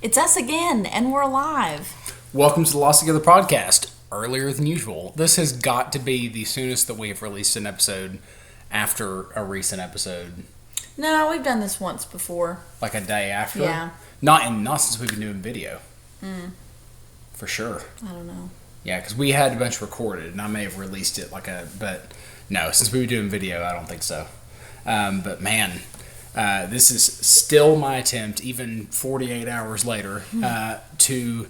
It's us again, and we're alive. Welcome to the Lost Together podcast. Earlier than usual. This has got to be the soonest that we have released an episode after a recent episode. No, we've done this once before. Like a day after? Yeah. Not since we've been doing video. For sure. I don't know. Yeah, because we had a bunch recorded, and I may have released it but no, since we were doing video, I don't think so. But man, this is still my attempt, even 48 hours later, to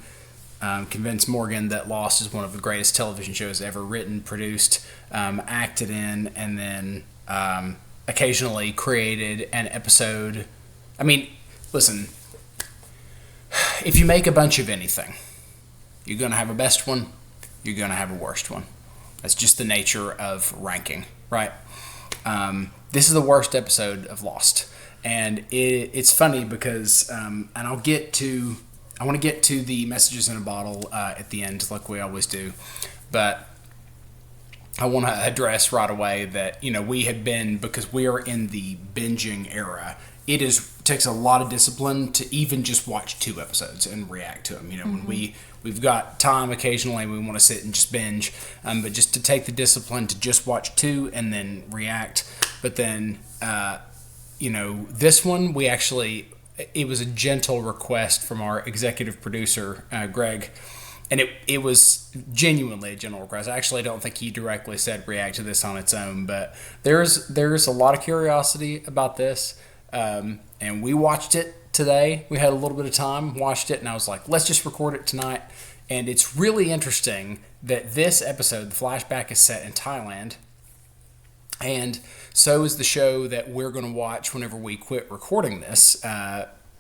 convince Morgan that Lost is one of the greatest television shows ever written, produced, acted in, and then occasionally created an episode. I mean, listen, if you make a bunch of anything, you're going to have a best one, you're going to have a worst one. That's just the nature of ranking, right? This is the worst episode of Lost. And it's funny because, and I want to get to the messages in a bottle at the end, like we always do. But I want to address right away that, we had been, because we are in the binging era, it takes a lot of discipline to even just watch 2 episodes and react to them. When we've got time occasionally, we want to sit and just binge, but just to take the discipline to just watch 2 and then react. But then, this one it was a gentle request from our executive producer, Greg, and it was genuinely a gentle request. I actually don't think he directly said react to this on its own, but there's a lot of curiosity about this. And we watched it today. We had a little bit of time, watched it, and I was like, let's just record it tonight. And it's really interesting that this episode, the flashback, is set in Thailand. And so is the show that we're going to watch whenever we quit recording this,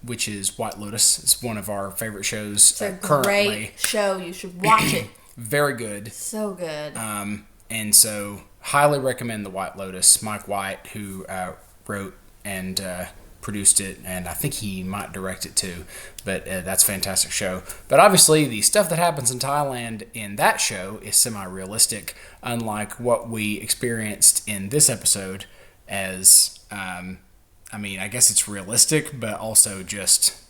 which is White Lotus. It's one of our favorite shows It's a currently. great show. You should watch it. Very good. So good. And so, highly recommend the White Lotus. Mike White, who wrote and produced it, and I think he might direct it too, but that's a fantastic show. But obviously the stuff that happens in Thailand in that show is semi-realistic, unlike what we experienced in this episode as, I guess it's realistic, but also just,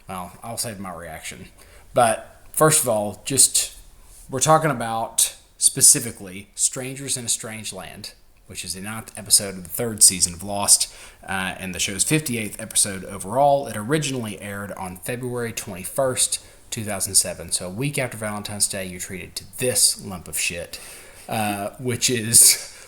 I'll save my reaction. But first of all, we're talking about specifically Strangers in a Strange Land, which is the 9th episode of the 3rd season of Lost, and the show's 58th episode overall. It originally aired on February 21st, 2007. So a week after Valentine's Day, you're treated to this lump of shit, which is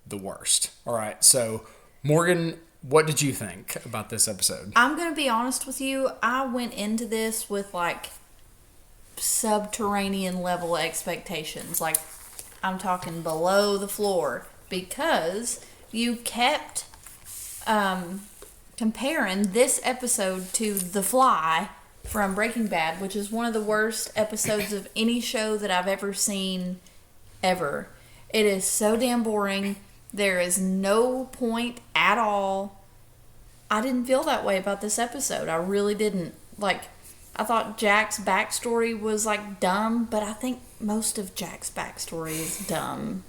the worst. All right, so Morgan, what did you think about this episode? I'm going to be honest with you. I went into this with, subterranean level expectations. I'm talking below the floor. Because you kept comparing this episode to The Fly from Breaking Bad, which is one of the worst episodes of any show that I've ever seen, ever. It is so damn boring. There is no point at all. I didn't feel that way about this episode. I really didn't. I thought Jack's backstory was, dumb, but I think most of Jack's backstory is dumb.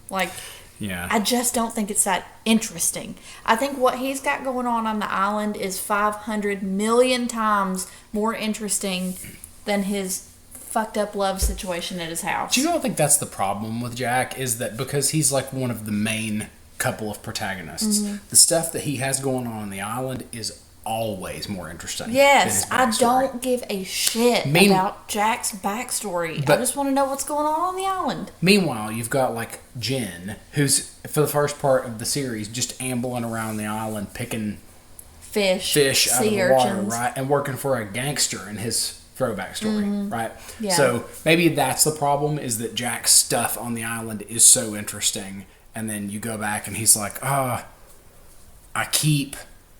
Yeah. I just don't think it's that interesting. I think what he's got going on the island is 500 million times more interesting than his fucked up love situation at his house. Do you not think that's the problem with Jack? Is that because he's one of the main couple of protagonists, the stuff that he has going on the island is always more interesting. Yes, I don't give a shit about Jack's backstory. I just want to know what's going on the island. Meanwhile, you've got Jen, who's for the first part of the series just ambling around the island picking fish out of the water, right, and working for a gangster in his throwback story, right? Yeah. So maybe that's the problem, is that Jack's stuff on the island is so interesting, and then you go back and he's like, I keep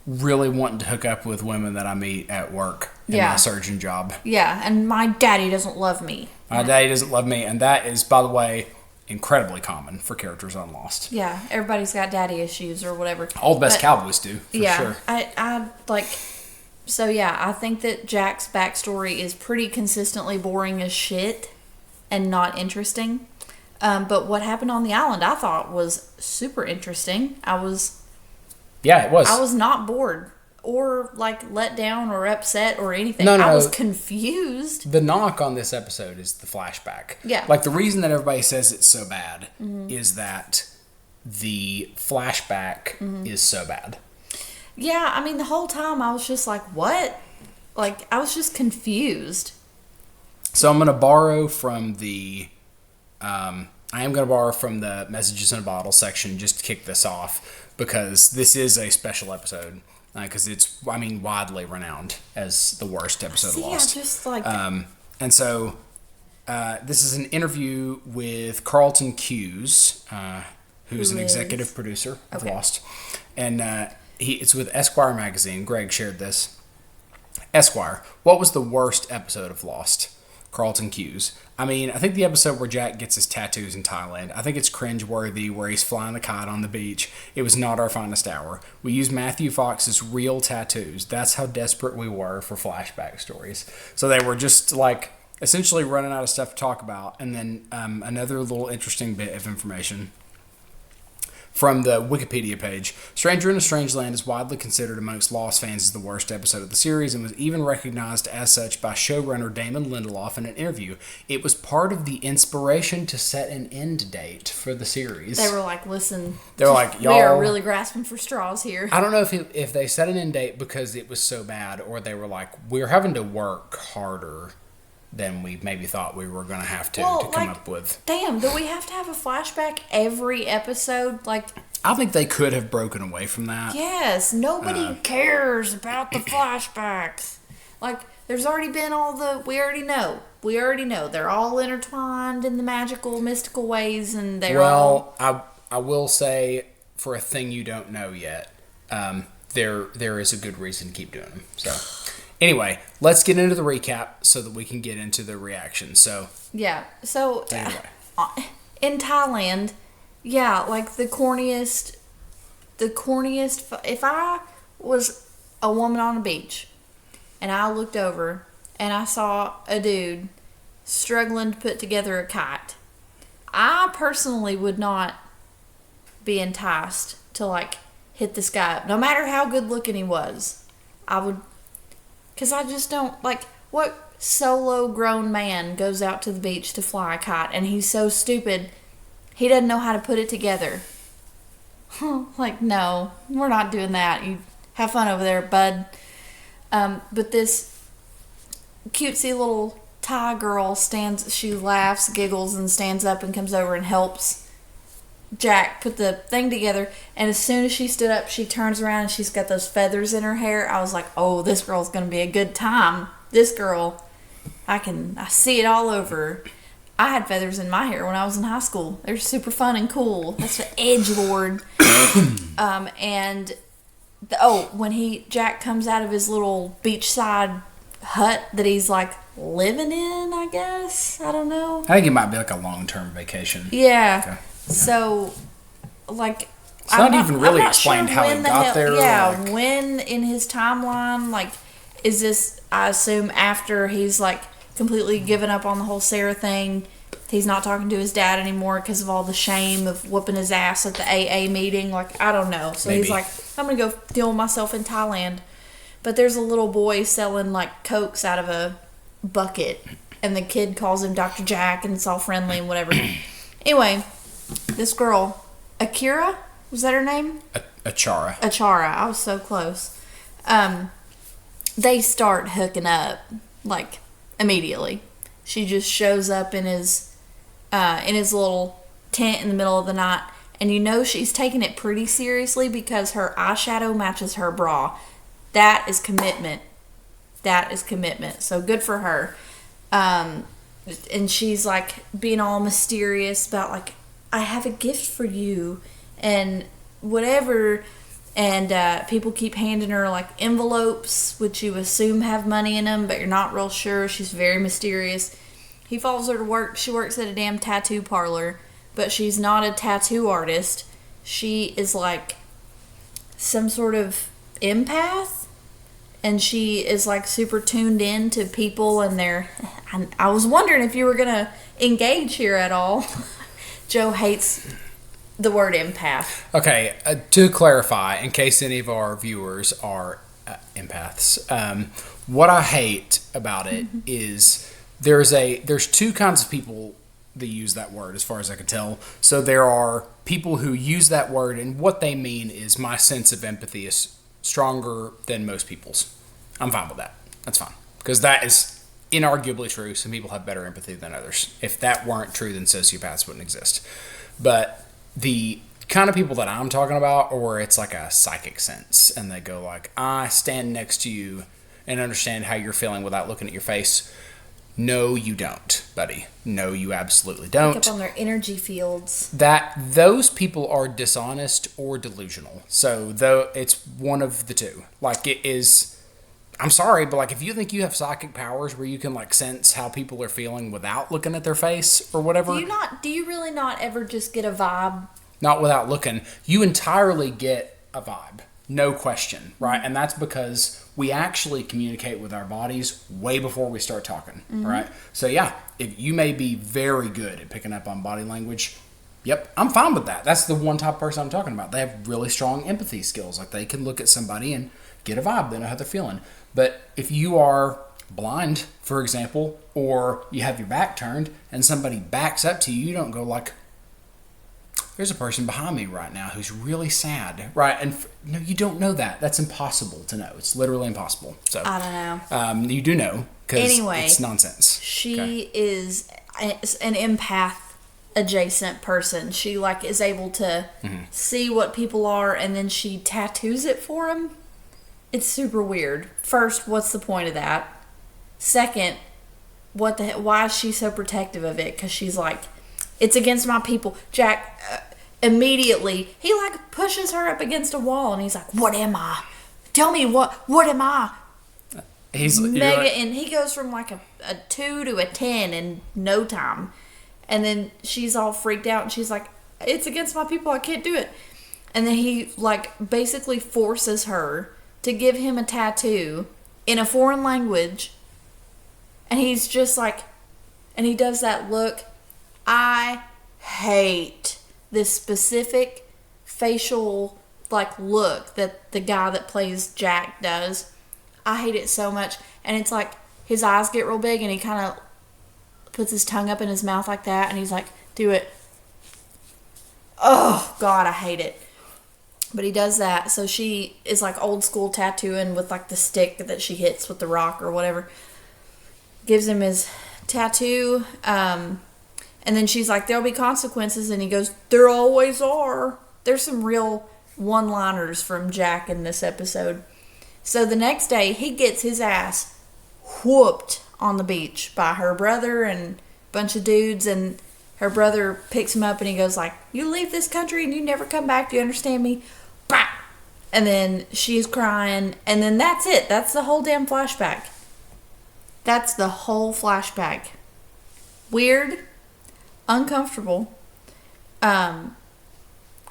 really wanting to hook up with women that I meet at work in my surgeon job. Yeah, and my daddy doesn't love me. My daddy doesn't love me, and that is, by the way, incredibly common for characters on Lost. Yeah, everybody's got daddy issues or whatever. All the best cowboys do, for sure. I think that Jack's backstory is pretty consistently boring as shit and not interesting. But what happened on the island, I thought, was super interesting. Yeah, it was. I was not bored. or like let down or upset or anything. No. I was confused. The knock on this episode is the flashback. Yeah. Like, the reason that everybody says it's so bad is that the flashback is so bad. Yeah, I mean, the whole time I was just like, what? Like, I was just confused. So I'm going to borrow from the... I am going to borrow from the Messages in a Bottle section just to kick this off, because this is a special episode. Because it's, I mean, widely renowned as the worst episode of Lost. Yeah, just like... And so, this is an interview with Carlton Cuse, who's an executive producer of Lost. And it's with Esquire magazine. Greg shared this. Esquire, what was the worst episode of Lost? Carlton Cuse. I mean, I think the episode where Jack gets his tattoos in Thailand, I think it's cringeworthy, where he's flying the kite on the beach. It was not our finest hour. We used Matthew Fox's real tattoos. That's how desperate we were for flashback stories. So they were just like essentially running out of stuff to talk about. And then another little interesting bit of information from the Wikipedia page. Stranger in a Strange Land is widely considered amongst Lost fans as the worst episode of the series, and was even recognized as such by showrunner Damon Lindelof in an interview. It was part of the inspiration to set an end date for the series. They were like, listen, they were like, y'all, we are really grasping for straws here. I don't know if they set an end date because it was so bad, or they were like, we're having to work harder than we maybe thought we were going to have to come up with. Damn, do we have to have a flashback every episode? Like, I think they could have broken away from that. Yes, nobody cares about the flashbacks. Like, there's already been we already know. We already know. They're all intertwined in the magical, mystical ways, and they're all... I will say, for a thing you don't know yet, there is a good reason to keep doing them. So... Anyway, let's get into the recap so that we can get into the reaction. So yeah, so anyway. In Thailand, yeah, like the corniest. If I was a woman on a beach, and I looked over and I saw a dude struggling to put together a kite, I personally would not be enticed to like hit this guy up, no matter how good looking he was. I would. Because I just don't, like, what solo grown man goes out to the beach to fly a kite and he's so stupid he doesn't know how to put it together? Like, no, we're not doing that. You have fun over there, bud. But this cutesy little Thai girl she laughs, giggles, and stands up and comes over and helps Jack put the thing together, and as soon as she stood up, she turns around and she's got those feathers in her hair. I was like, oh, this girl's gonna be a good time. This girl, I see it all over. I had feathers in my hair when I was in high school. They're super fun and cool. That's the edgelord. When Jack comes out of his little beachside hut that he's like living in, I guess, I don't know. I think it might be like a long-term vacation. Yeah. Okay. So, like, it's not even really explained how he got there. Yeah, when in his timeline, like, is this, I assume, after he's, like, completely given up on the whole Sarah thing? He's not talking to his dad anymore because of all the shame of whooping his ass at the AA meeting. Like, I don't know. So he's like, I'm going to go deal with myself in Thailand. But there's a little boy selling, like, Cokes out of a bucket. And the kid calls him Dr. Jack, and it's all friendly and whatever. Anyway... This girl, Akira, was that her name? Achara. I was so close. They start hooking up, like, immediately. She just shows up in his little tent in the middle of the night, and you know she's taking it pretty seriously because her eyeshadow matches her bra. That is commitment. So good for her. And she's, like, being all mysterious about, like, I have a gift for you and whatever, and people keep handing her like envelopes which you assume have money in them, but you're not real sure. She's very mysterious. He follows her to work. She works at a damn tattoo parlor, but she's not a tattoo artist. She is like some sort of empath, and she is like super tuned in to people and I was wondering if you were gonna engage here at all. Joe hates the word empath. Okay, to clarify, in case any of our viewers are empaths. What I hate about it is there's two kinds of people that use that word, as far as I can tell. So there are people who use that word, and what they mean is my sense of empathy is stronger than most people's. I'm fine with that. That's fine, because that is inarguably true. Some people have better empathy than others. If that weren't true, then sociopaths wouldn't exist. But the kind of people that I'm talking about, or it's like a psychic sense, and they go like, I stand next to you and understand how you're feeling without looking at your face. No, you don't, buddy. No, you absolutely don't. Pick up on their energy fields. Those people are dishonest or delusional. So though it's one of the two. Like, it is, I'm sorry, but like, if you think you have psychic powers where you can like sense how people are feeling without looking at their face or whatever. Do you really not ever just get a vibe? Not without looking. You entirely get a vibe. No question, right? And that's because we actually communicate with our bodies way before we start talking, right? So yeah, if you may be very good at picking up on body language. Yep, I'm fine with that. That's the one type of person I'm talking about. They have really strong empathy skills. Like, they can look at somebody and get a vibe. They know how they're feeling. But if you are blind, for example, or you have your back turned and somebody backs up to you, you don't go like, there's a person behind me right now who's really sad, right? And no, you don't know that. That's impossible to know. It's literally impossible. So I don't know. You do know, because anyway, it's nonsense. She is an empath adjacent person. She like is able to see what people are, and then she tattoos it for them. It's super weird. First, what's the point of that? Second, why is she so protective of it? Because she's like, it's against my people. Jack immediately, he like pushes her up against a wall, and he's like, what am I? Tell me, what am I? He's mega, and he goes from like a 2 to a 10 in no time. And then she's all freaked out, and she's like, it's against my people, I can't do it. And then he like basically forces her to give him a tattoo in a foreign language. And he's just like, and he does that look. I hate this specific facial like look that the guy that plays Jack does. I hate it so much. And it's like his eyes get real big, and he kind of puts his tongue up in his mouth like that, and he's like, do it. Oh God, I hate it. But he does that. So she is like old school tattooing with like the stick that she hits with the rock or whatever. Gives him his tattoo. And then she's like, there'll be consequences. And he goes, there always are. There's some real one-liners from Jack in this episode. So the next day, he gets his ass whooped on the beach by her brother and a bunch of dudes. And her brother picks him up, and he goes like, you leave this country and you never come back. Do you understand me? Bah! And then she's crying. And then that's it. That's the whole damn flashback. That's the whole flashback. Weird. Uncomfortable,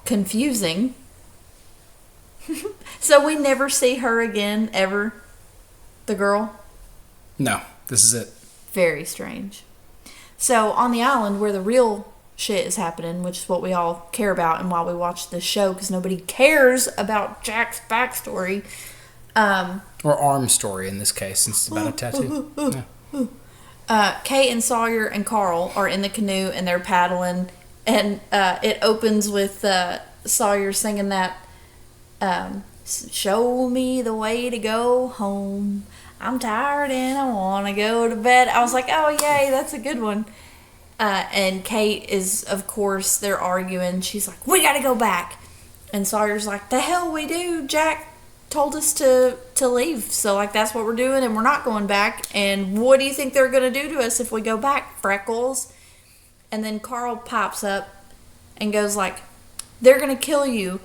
confusing. So we never see her again, ever. The girl. No, this is it. Very strange. So on the island where the real shit is happening, which is what we all care about and why we watch this show, because nobody cares about Jack's backstory. Or arm story in this case, since it's about a tattoo. Kate and Sawyer and Carl are in the canoe, and they're paddling, and it opens with Sawyer singing that show me the way to go home, I'm tired and I want to go to bed. I was like, oh yay, that's a good one. And Kate is, of course, they're arguing. She's like, we gotta go back. And Sawyer's like, the hell we do, Jack told us to leave, so like that's what we're doing, and we're not going back. And what do you think they're gonna do to us if we go back, Freckles? And then Carl pops up and goes like, they're gonna kill you.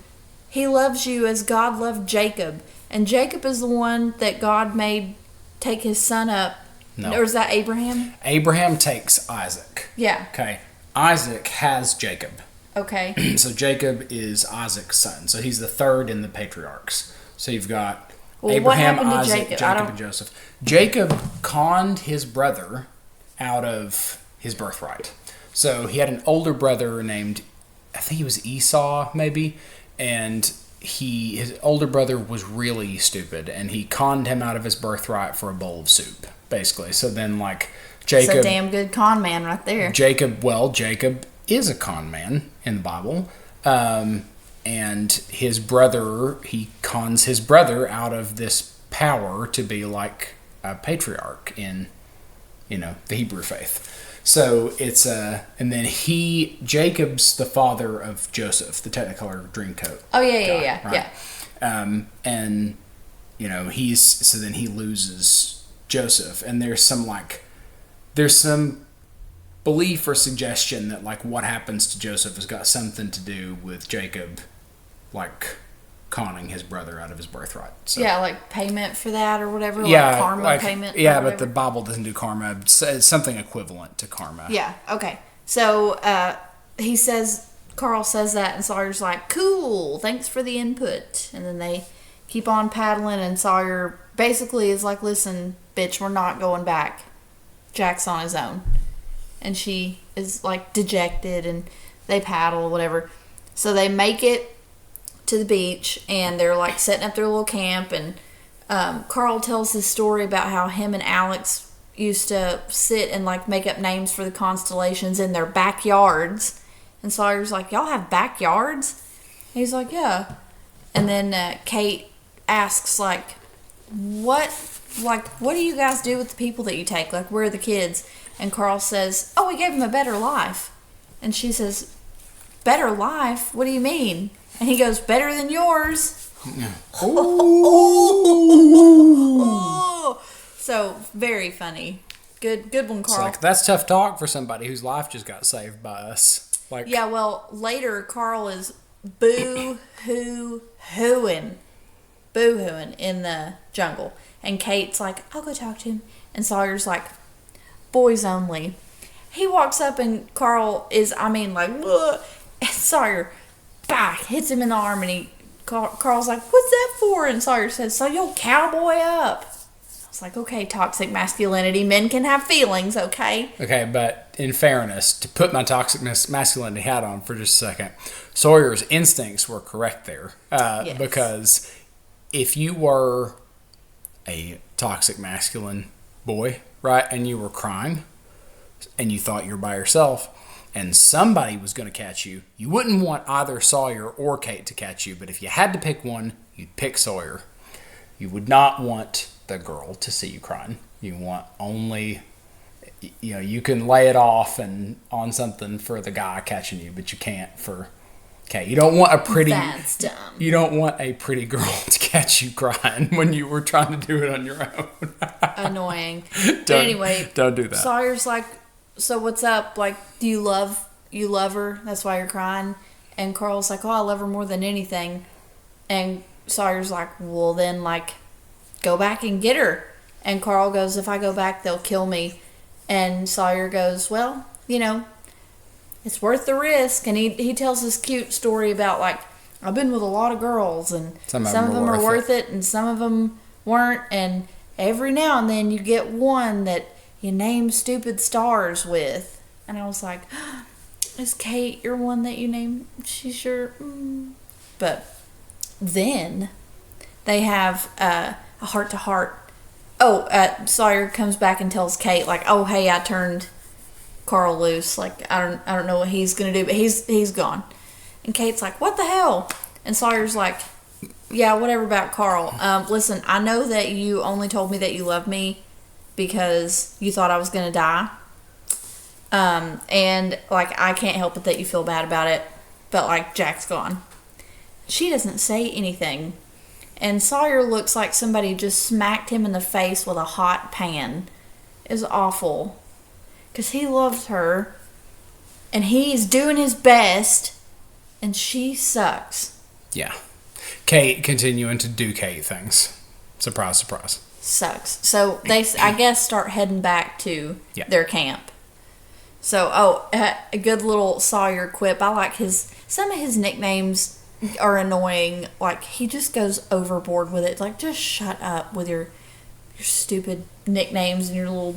He loves you as God loved Jacob, and Jacob is the one that God made take his son up. No. Or is that Abraham? Abraham takes Isaac. Yeah. Okay. Isaac has Jacob. Okay. So Jacob is Isaac's son, so he's the third in the patriarchs. So you've got Abraham, Isaac, Jacob, and Joseph. Jacob conned his brother out of his birthright. So he had an older brother named, I think he was Esau, maybe, and his older brother was really stupid, and he conned him out of his birthright for a bowl of soup, basically. So then, like, Jacob... It's a damn good con man right there. Jacob is a con man in the Bible. And his brother, he cons his brother out of this power to be like a patriarch in, the Hebrew faith. So it's and then Jacob's the father of Joseph, the Technicolor Dreamcoat. Oh yeah, right? And then he loses Joseph, and there's some belief or suggestion that like what happens to Joseph has got something to do with Jacob, like conning his brother out of his birthright. So, yeah, like payment for that or whatever. Like karma payment. Yeah, but the Bible doesn't do karma. It's something equivalent to karma. Yeah. Okay. So Carl says that, and Sawyer's like, "Cool, thanks for the input." And then they keep on paddling, and Sawyer basically is like, "Listen, bitch, we're not going back. Jack's on his own." And she is like dejected, and they paddle, whatever. So they make it to the beach, and they're like setting up their little camp, and Carl tells this story about how him and Alex used to sit and like make up names for the constellations in their backyards. And Sawyer's like, "Y'all have backyards?" And he's like, "Yeah." And then Kate asks like, what do you guys do with the people that you take? Like, where are the kids? And Carl says, "Oh, we gave them a better life." And she says, "Better life? What do you mean?" And he goes, "Better than yours." Oh. So, very funny. Good one, Carl. It's like, that's tough talk for somebody whose life just got saved by us. Like, yeah, well, later Carl is boo-hoo-hooing in the jungle. And Kate's like, "I'll go talk to him." And Sawyer's like, "Boys only." He walks up, and Carl is, like, ugh. And Sawyer hits him in the arm, and Carl's like, "What's that for?" And Sawyer says, "So you'll cowboy up." I was like, okay, toxic masculinity. Men can have feelings, okay? Okay, but in fairness, to put my toxic masculinity hat on for just a second, Sawyer's instincts were correct there. Yes. Because if you were a toxic masculine boy, right, and you were crying, and you thought you were by yourself, and somebody was going to catch you, you wouldn't want either Sawyer or Kate to catch you, but if you had to pick one, you'd pick Sawyer. You would not want the girl to see you crying. You want only, you can lay it off and on something for the guy catching you, but you can't for Kate. You don't want a pretty, that's dumb. You don't want a pretty girl to catch you crying when you were trying to do it on your own. Annoying. But anyway, don't do that. Sawyer's like, "So what's up? Like, do you love her? That's why you're crying?" And Carl's like, "Oh, I love her more than anything." And Sawyer's like, "Well, then, like, go back and get her." And Carl goes, "If I go back, they'll kill me." And Sawyer goes, "Well, it's worth the risk." And he tells this cute story about, like, "I've been with a lot of girls, and some of them are worth it, and some of them weren't. And every now and then you get one that you name stupid stars with." And I was like, "Is Kate your one that you name?" She's sure. But then they have a heart-to-heart. Sawyer comes back and tells Kate, like, "Oh, hey, I turned Carl loose. Like, I don't know what he's gonna do, but he's gone." And Kate's like, "What the hell?" And Sawyer's like, "Yeah, whatever about Carl. Listen, I know that you only told me that you love me because you thought I was gonna die. And like, I can't help it that you feel bad about it, but like, Jack's gone." She doesn't say anything. And Sawyer looks like somebody just smacked him in the face with a hot pan. It's awful. Because he loves her. And he's doing his best. And she sucks. Yeah. Kate continuing to do Kate things. Surprise, surprise. Sucks. So they, I guess, start heading back to their camp. So, a good little Sawyer quip. I like some of his nicknames are annoying. Like, he just goes overboard with it. Like, just shut up with your stupid nicknames and your little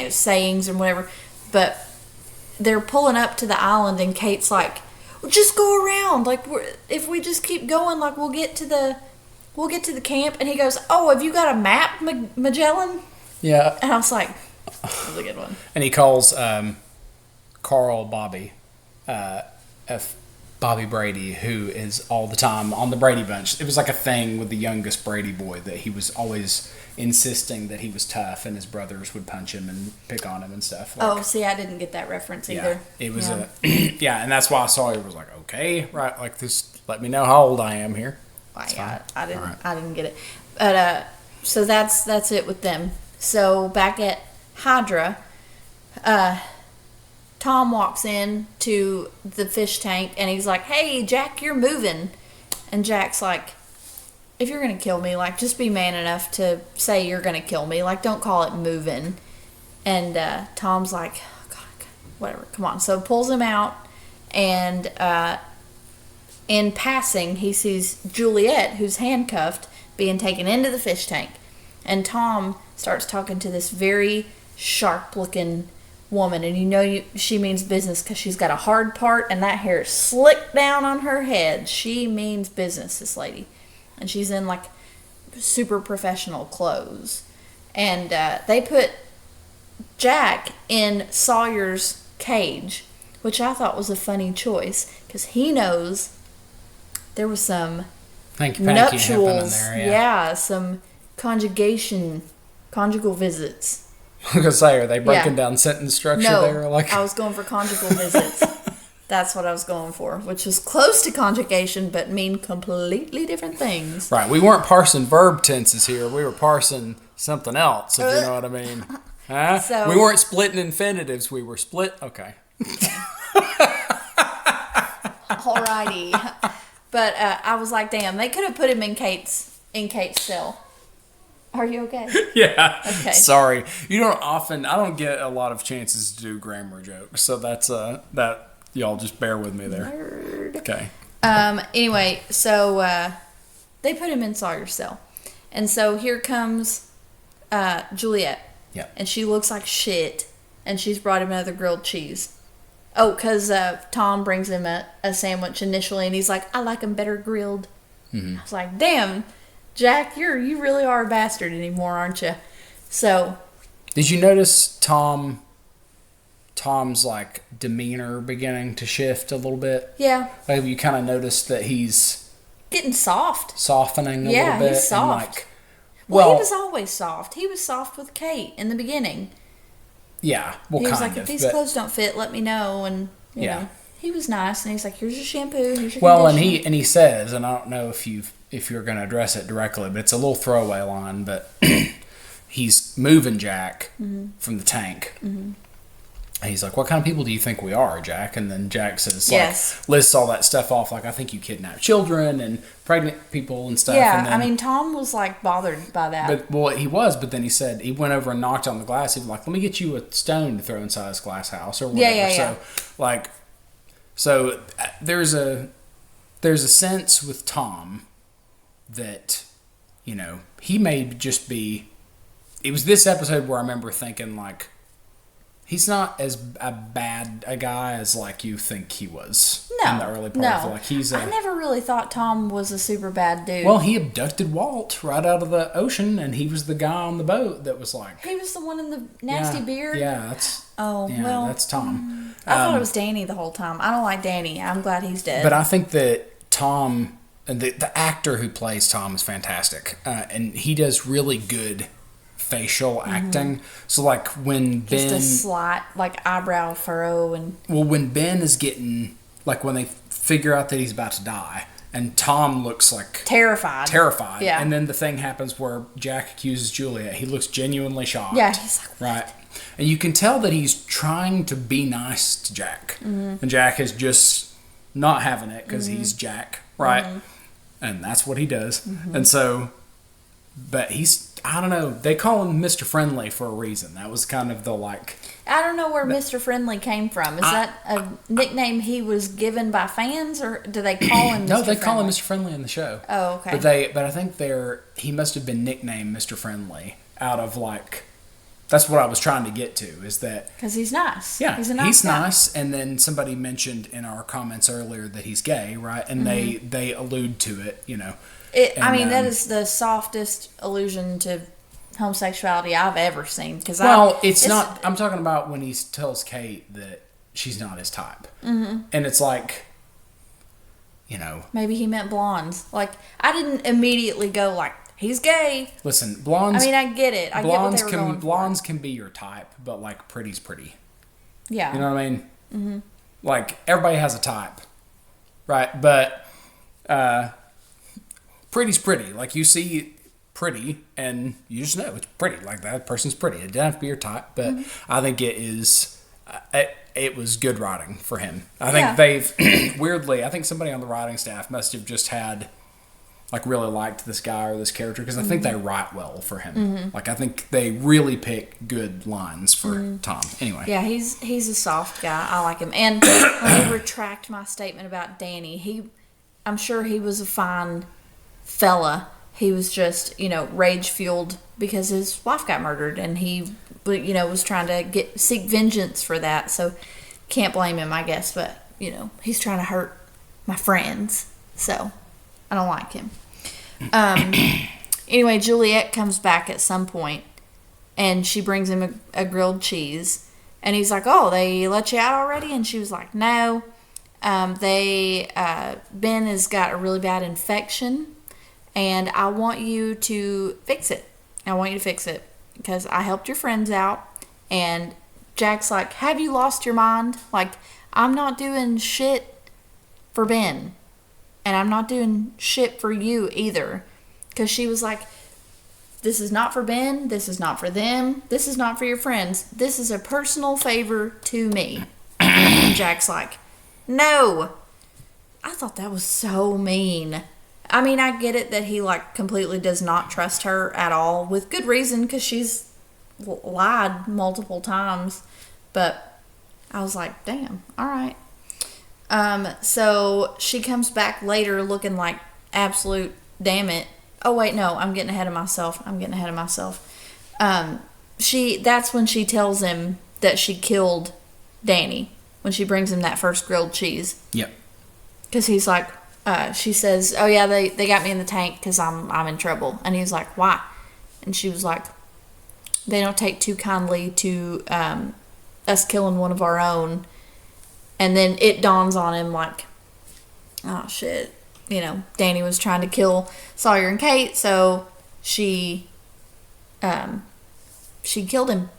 sayings and whatever. But they're pulling up to the island, and Kate's like, just go around. Like, if we just keep going, like, we'll get to the camp. And he goes, oh, have you got a map, Magellan? Yeah. And I was like, that was a good one. And he calls Carl Bobby, Bobby Brady, who is all the time on the Brady Bunch. It was like a thing with the youngest Brady boy that he was always insisting that he was tough and his brothers would punch him and pick on him and stuff. Like, oh, see, I didn't get that reference either. It was yeah, and that's why I saw it was like, okay, right, like this, let me know how old I am here. Well, yeah, I didn't get it. But so that's it with them. So back at Hydra, Tom walks in to the fish tank and he's like, hey, Jack, you're moving. And Jack's like, if you're going to kill me, like, just be man enough to say you're going to kill me. Like, don't call it moving. And Tom's like, oh, God, whatever, come on. So pulls him out, and in passing, he sees Juliet, who's handcuffed, being taken into the fish tank. And Tom starts talking to this very sharp-looking woman, and she means business because she's got a hard part, and that hair is slicked down on her head. She means business, this lady. And she's in, like, super professional clothes. And they put Jack in Sawyer's cage, which I thought was a funny choice, because he knows there was some nuptials. There, yeah, some conjugal visits. I was going to say, are they breaking down sentence structure there? No, I was going for conjugal visits. That's what I was going for, which was close to conjugation, but mean completely different things. Right. We weren't parsing verb tenses here. We were parsing something else, if you know what I mean. Huh? So, we weren't splitting infinitives. We were split. Okay. Alrighty. But I was like, damn, they could have put him in Kate's cell. Are you okay? Yeah. Okay. Sorry. I don't get a lot of chances to do grammar jokes, so that's that. Y'all just bear with me there. Nerd. Okay. Anyway, so they put him in Sawyer's cell. And so here comes Juliet. Yeah. And she looks like shit. And she's brought him another grilled cheese. Oh, because Tom brings him a sandwich initially. And he's like, I like them better grilled. Mm-hmm. I was like, damn, Jack, you really are a bastard anymore, aren't you? So. Did you notice Tom's like demeanor beginning to shift a little bit? Yeah. Like, have you kind of noticed that he's getting soft, softening a little bit? Yeah, he's soft. And like, well, he was always soft. He was soft with Kate in the beginning. Yeah, well, he was like, if these clothes don't fit, let me know. And you know, he was nice. And he's like, here's your shampoo. Here's your conditioner. and he says, and I don't know if you're going to address it directly, but it's a little throwaway line. But he's moving Jack from the tank. Mm-hmm. And he's like, what kind of people do you think we are, Jack? And then Jack says, lists all that stuff off. Like, I think you kidnap children and pregnant people and stuff. Yeah, and then, I mean, Tom was, like, bothered by that. But he said, he went over and knocked on the glass. He was like, let me get you a stone to throw inside this glass house or whatever. Yeah. So, there's a sense with Tom that, you know, he may just be... It was this episode where I remember thinking, like, he's not as bad a guy as, like, you think he was in the early part. No, like, I never really thought Tom was a super bad dude. Well, he abducted Walt right out of the ocean, and he was the guy on the boat that was like... He was the one in the nasty beard? Yeah, that's... Oh, yeah, well... that's Tom. I thought it was Danny the whole time. I don't like Danny. I'm glad he's dead. But I think that Tom... The actor who plays Tom is fantastic. And he does really good... facial acting. So like when Ben... Just a slight like eyebrow furrow and... Well, when Ben is getting... Like when they figure out that he's about to die and Tom looks like... Terrified. Yeah. And then the thing happens where Jack accuses Juliet. He looks genuinely shocked. Yeah, he's like... Right. And you can tell that he's trying to be nice to Jack. Mm-hmm. And Jack is just not having it because he's Jack. Right. Mm-hmm. And that's what he does. Mm-hmm. And so... But he's... I don't know. They call him Mr. Friendly for a reason. That was kind of the like... I don't know where Mr. Friendly came from. Is that a nickname he was given by fans, or do they call him Mr. No, they call him Mr. Friendly in the show. Oh, okay. But I think he must have been nicknamed Mr. Friendly out of like That's what I was trying to get to, is that... Because he's nice. Yeah, he's a nice guy. nice. And then somebody mentioned in our comments earlier that he's gay, right? And they allude to it, you know. That is the softest allusion to homosexuality I've ever seen. It's not... I'm talking about when he tells Kate that she's not his type. Mm-hmm. And it's like, you know... Maybe he meant blondes. Like, I didn't immediately go like, he's gay. Listen, blondes... I mean, I get it. I get what they were going for. Blondes can be your type, but, like, pretty's pretty. Yeah. You know what I mean? Mm-hmm. Like, everybody has a type, right? But pretty's pretty. Like, you see pretty, and you just know it's pretty. Like, that person's pretty. It doesn't have to be your type, but I think it is... It was good writing for him. I think they've... weirdly, I think somebody on the writing staff must have just had... like, really liked this guy or this character, because I think they write well for him. Mm-hmm. Like, I think they really pick good lines for Tom. Anyway. Yeah, he's a soft guy. I like him. And let me retract my statement about Danny. I'm sure he was a fine fella. He was just, rage-fueled because his wife got murdered, and he, was trying to seek vengeance for that. So, can't blame him, I guess. But, he's trying to hurt my friends. So... I don't like him. Anyway, Juliet comes back at some point, and she brings him a grilled cheese. And he's like, oh, they let you out already? And she was like, no. Ben has got a really bad infection, and I want you to fix it. Because I helped your friends out. And Jack's like, have you lost your mind? Like, I'm not doing shit for Ben. And I'm not doing shit for you either. Because she was like, this is not for Ben. This is not for them. This is not for your friends. This is a personal favor to me. And Jack's like, no. I thought that was so mean. I mean, I get it that he, completely does not trust her at all. With good reason, because she's lied multiple times. But I was like, damn, all right. So she comes back later looking like absolute damn it. Oh wait, no, I'm getting ahead of myself. That's when she tells him that she killed Danny, when she brings him that first grilled cheese. Yep. Cause he's like, she says, oh yeah, they got me in the tank cause I'm in trouble. And he's like, why? And she was like, they don't take too kindly to, us killing one of our own. And then it dawns on him like, oh shit, Danny was trying to kill Sawyer and Kate, so she killed him.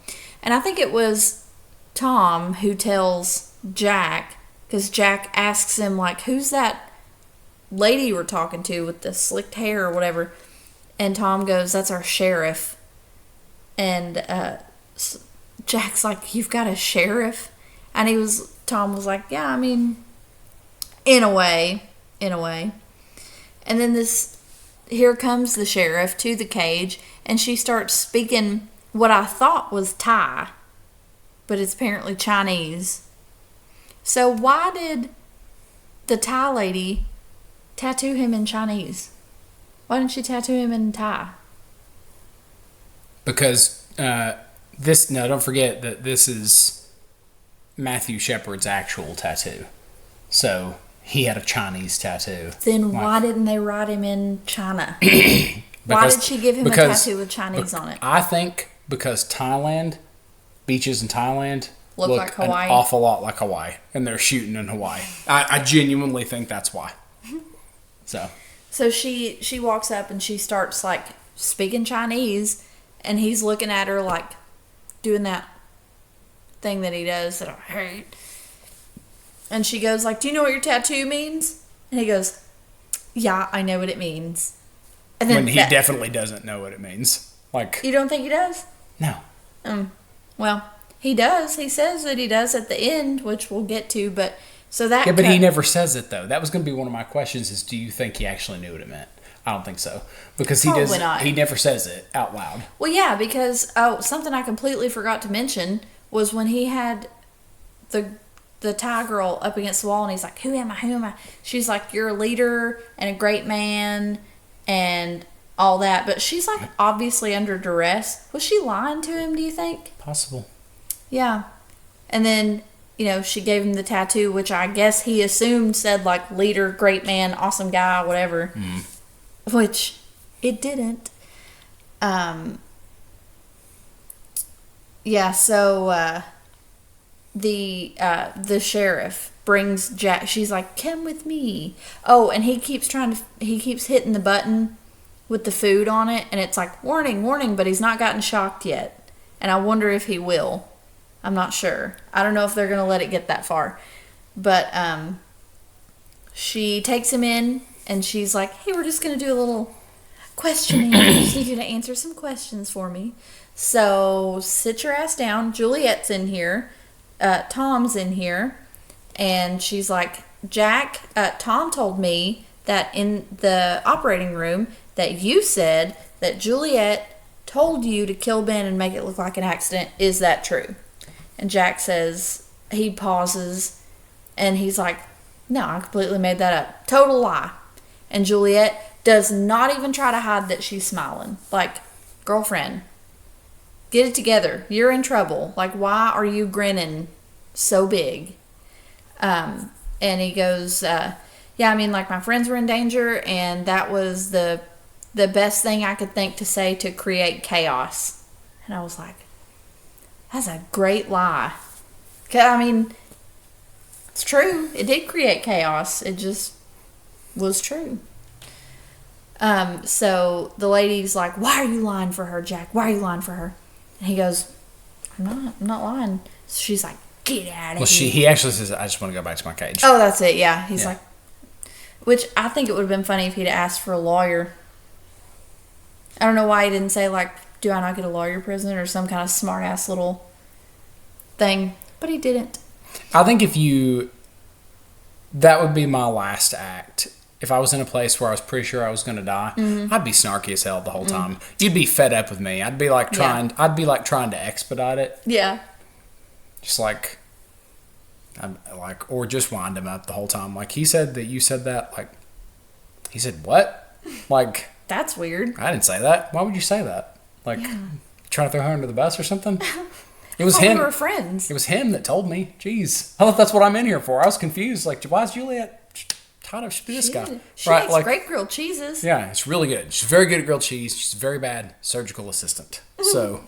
And I think it was Tom who tells Jack, because Jack asks him like, who's that lady you were talking to with the slicked hair or whatever? And Tom goes, that's our sheriff. And Jack's like, you've got a sheriff? And Tom was like, yeah, I mean, in a way. And then here comes the sheriff to the cage, and she starts speaking what I thought was Thai, but it's apparently Chinese. So why did the Thai lady tattoo him in Chinese? Why didn't she tattoo him in Thai? Because don't forget that this is Matthew Shepard's actual tattoo. So he had a Chinese tattoo. Then why didn't they write him in China? Why did she give him a tattoo with Chinese on it? I think because beaches in Thailand look like Hawaii. An awful lot like Hawaii. And they're shooting in Hawaii. I genuinely think that's why. So she walks up and she starts speaking Chinese, and he's looking at her doing that thing that he does that I hate. And she goes do you know what your tattoo means? And he goes, yeah, I know what it means. And then when he definitely doesn't know what it means. You don't think he does? No. Well, he does. He says that he does at the end, which we'll get to, but so that... Yeah, but he never says it, though. That was going to be one of my questions, is do you think he actually knew what it meant? I don't think so. Because he never says it out loud. Well, yeah, because something I completely forgot to mention was when he had the Thai girl up against the wall, and he's like, who am I? She's like, you're a leader and a great man, and all that. But she's like obviously under duress. Was she lying to him, do you think? Possible. Yeah. And then, she gave him the tattoo, which I guess he assumed said like leader, great man, awesome guy, whatever. Which it didn't. Yeah, so the sheriff brings Jack. She's like, "Come with me." Oh, and he keeps hitting the button with the food on it, and it's like, "Warning, warning," but he's not gotten shocked yet. And I wonder if he will. I'm not sure. I don't know if they're going to let it get that far. But she takes him in, and she's like, "Hey, we're just going to do a little questioning. I just need you to answer some questions for me. So sit your ass down. Juliet's in here. Tom's in here." And she's like, "Jack, Tom told me that in the operating room that you said that Juliet told you to kill Ben and make it look like an accident. Is that true?" And Jack says, he pauses, and he's like, "No, I completely made that up. Total lie." And Juliet does not even try to hide that she's smiling. Like, girlfriend, get it together. You're in trouble. Like, why are you grinning so big? And he goes, "Yeah, I mean, like, my friends were in danger, and that was the best thing I could think to say to create chaos." And I was like, that's a great lie. 'Cause, I mean, it's true. It did create chaos. It just was true. So the lady's like, "Why are you lying for her, Jack? Why are you lying for her?" And he goes, I'm not lying." So she's like, "Get out of here." He actually says, "I just want to go back to my cage." Oh, that's it. Yeah. He's like, which I think it would have been funny if he'd asked for a lawyer. I don't know why he didn't say, like, "Do I not get a lawyer prison?" or some kind of smart ass little thing, but he didn't. I think that would be my last act. If I was in a place where I was pretty sure I was going to die, I'd be snarky as hell the whole time. You'd be fed up with me. I'd be like trying to expedite it. Yeah. Just like, or just wind him up the whole time. Like, he said that you said that. Like, he said what? Like, that's weird. I didn't say that. Why would you say that? Like, trying to throw her under the bus or something? It was him. We were friends. It was him that told me. Jeez, I thought that's what I'm in here for. I was confused. Like, why is Juliet tied up to this guy? She makes great grilled cheeses. Yeah, it's really good. She's very good at grilled cheese. She's a very bad surgical assistant. So,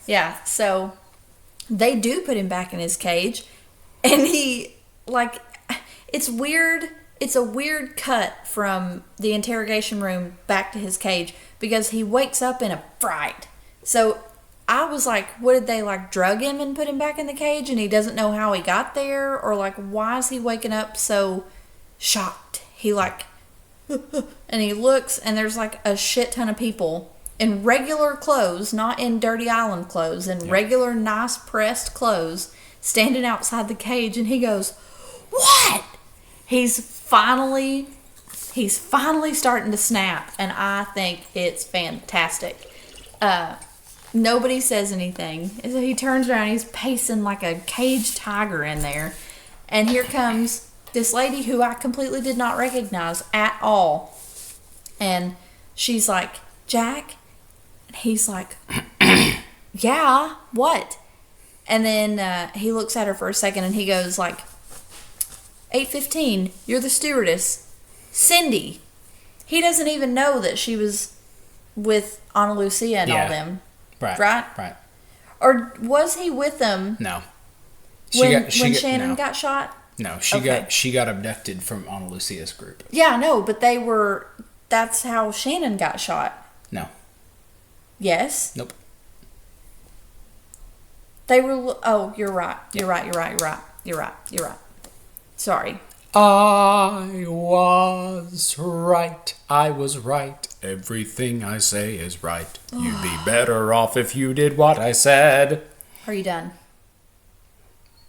yeah. So they do put him back in his cage, and he, like, it's weird. It's a weird cut from the interrogation room back to his cage because he wakes up in a fright. So I was like, what, did they like drug him and put him back in the cage and he doesn't know how he got there? Or like, why is he waking up so shocked? He like, and he looks and there's like a shit ton of people in regular clothes, not in Dirty Island clothes, in regular nice pressed clothes standing outside the cage. And he goes, "What?" He's finally starting to snap, and I think it's fantastic. Nobody says anything. So he turns around, he's pacing like a caged tiger in there. And here comes this lady who I completely did not recognize at all. And she's like, "Jack?" And he's like, "Yeah, what?" And then he looks at her for a second and he goes like, 8:15, you're the stewardess, Cindy." He doesn't even know that she was with Ana Lucia and all them. Right. Or was he with them? No. When Shannon got shot? No, she got abducted from Ana Lucia's group. Yeah, I know, but that's how Shannon got shot. No. Yes? Nope. They were, you're right. You're right. Sorry. I was right. I was right. Everything I say is right. You'd be better off if you did what I said. Are you done?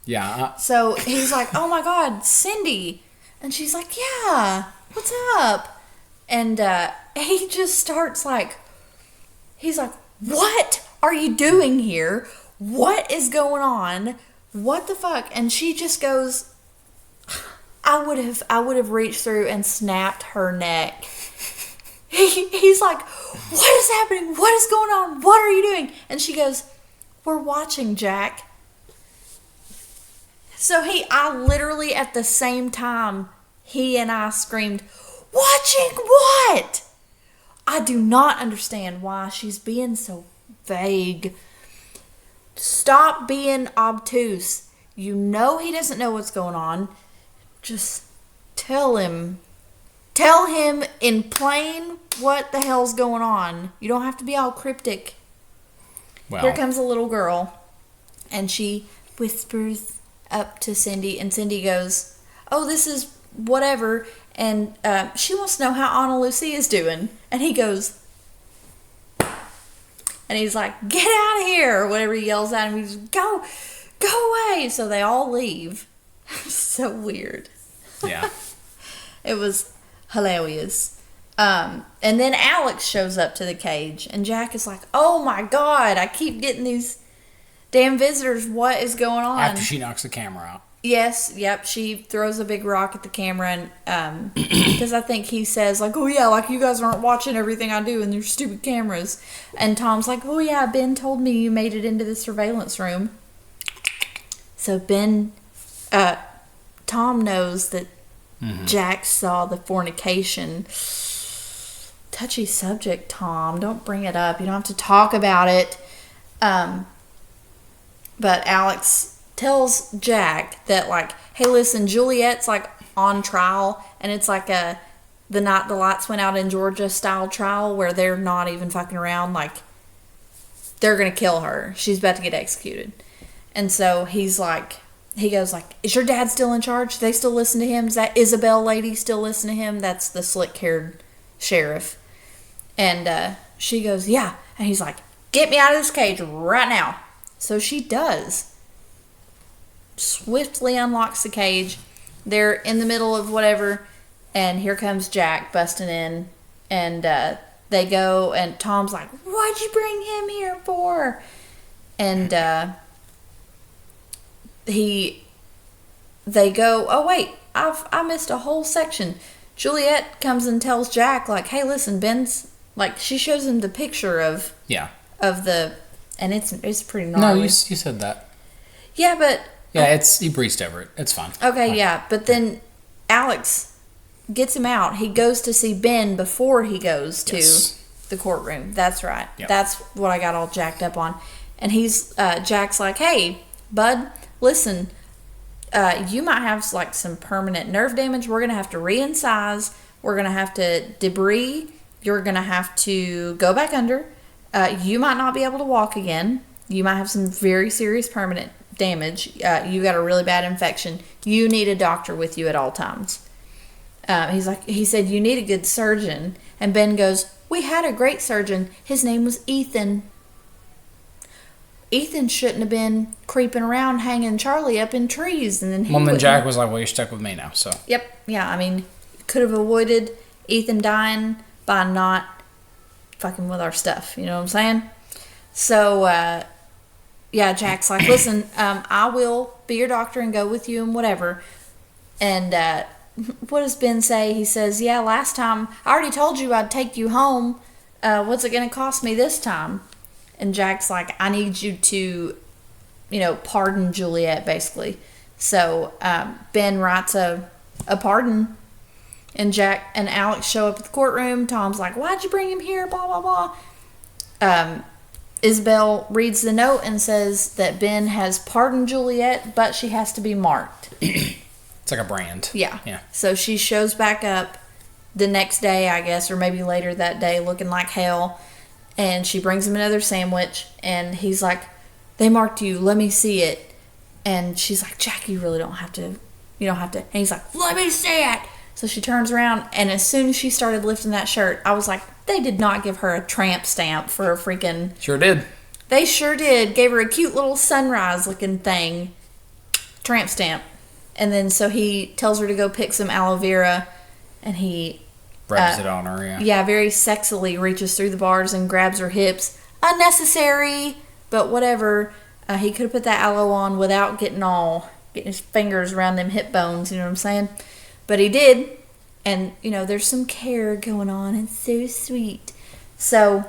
Yeah. So he's like, "Oh my God, Cindy." And she's like, "Yeah, what's up?" And he just starts like, he's like, "What are you doing here? What is going on? What the fuck?" And she just goes, I would have reached through and snapped her neck. he's like, what is happening? What is going on? What are you doing? And she goes, we're watching, Jack. So I literally at the same time, he and I screamed, watching what? I do not understand why she's being so vague. Stop being obtuse. You know he doesn't know what's going on. Just tell him. Tell him in plain what the hell's going on. You don't have to be all cryptic. Well, here comes a little girl, and she whispers up to Cindy, and Cindy goes, oh, this is whatever, and she wants to know how Ana Lucia is doing. And he goes, and he's like, get out of here, or whatever he yells at him. He's go away. So they all leave. So weird. Yeah. It was hilarious. And then Alex shows up to the cage, and Jack is like, oh my God, I keep getting these damn visitors. What is going on? After she knocks the camera out. Yes, yep. She throws a big rock at the camera, and because I think he says, like, oh yeah, like you guys aren't watching everything I do in your stupid cameras. And Tom's like, oh yeah, Ben told me you made it into the surveillance room. So Tom knows that Jack saw the fornication. Touchy subject, Tom. Don't bring it up. You don't have to talk about it. But Alex tells Jack that, like, hey, listen, Juliet's, like, on trial, and it's like the night the lights went out in Georgia style trial where they're not even fucking around. Like, they're gonna kill her. She's about to get executed. And so he goes like, is your dad still in charge? Do they still listen to him? Is that Isabel lady still listen to him? That's the slick-haired sheriff. And she goes, yeah. And he's like, get me out of this cage right now. So she does. Swiftly unlocks the cage. They're in the middle of whatever, and here comes Jack busting in, and they go, and Tom's like, what'd you bring him here for? And they go, oh wait, I missed a whole section. Juliet comes and tells Jack, like, hey, listen, Ben's, like, she shows him the picture of the, and it's pretty gnarly. No, you said that. Yeah, but yeah, he breezed over it. It's fine. Okay, fine. Yeah, but then Alex gets him out. He goes to see Ben before he goes to the courtroom. That's right. Yep. That's what I got all jacked up on. And Jack's like, hey, bud, listen, you might have, like, some permanent nerve damage. We're going to have to re-incise. We're going to have to debride. You're going to have to go back under. You might not be able to walk again. You might have some very serious permanent damage. You got a really bad infection. You need a doctor with you at all times. He said, you need a good surgeon. And Ben goes, we had a great surgeon. His name was Ethan. Ethan shouldn't have been creeping around hanging Charlie up in trees. And then Jack was like, well, you're stuck with me now. So Yep. Yeah, I mean, could have avoided Ethan dying by not fucking with our stuff. You know what I'm saying? So, yeah, Jack's like, listen, I will be your doctor and go with you and whatever. And what does Ben say? He says, yeah, last time, I already told you I'd take you home. What's it going to cost me this time? And Jack's like, I need you to, pardon Juliet, basically. So Ben writes a pardon. And Jack and Alex show up at the courtroom. Tom's like, why'd you bring him here? Blah, blah, blah. Isabel reads the note and says that Ben has pardoned Juliet, but she has to be marked. It's like a brand. Yeah. So she shows back up the next day, I guess, or maybe later that day, looking like hell. And she brings him another sandwich, and he's like, they marked you. Let me see it. And she's like, Jack, you really don't have to. You don't have to. And he's like, let me see it. So she turns around, and as soon as she started lifting that shirt, I was like, they did not give her a tramp stamp for a freaking... Sure did. They sure did. Gave her a cute little sunrise-looking thing. Tramp stamp. And then so he tells her to go pick some aloe vera, and he... Rubs it on her, yeah. Yeah, very sexily reaches through the bars and grabs her hips. Unnecessary, but whatever. He could have put that aloe on without getting his fingers around them hip bones, you know what I'm saying? But he did, And, you know, there's some care going on. It's so sweet. So,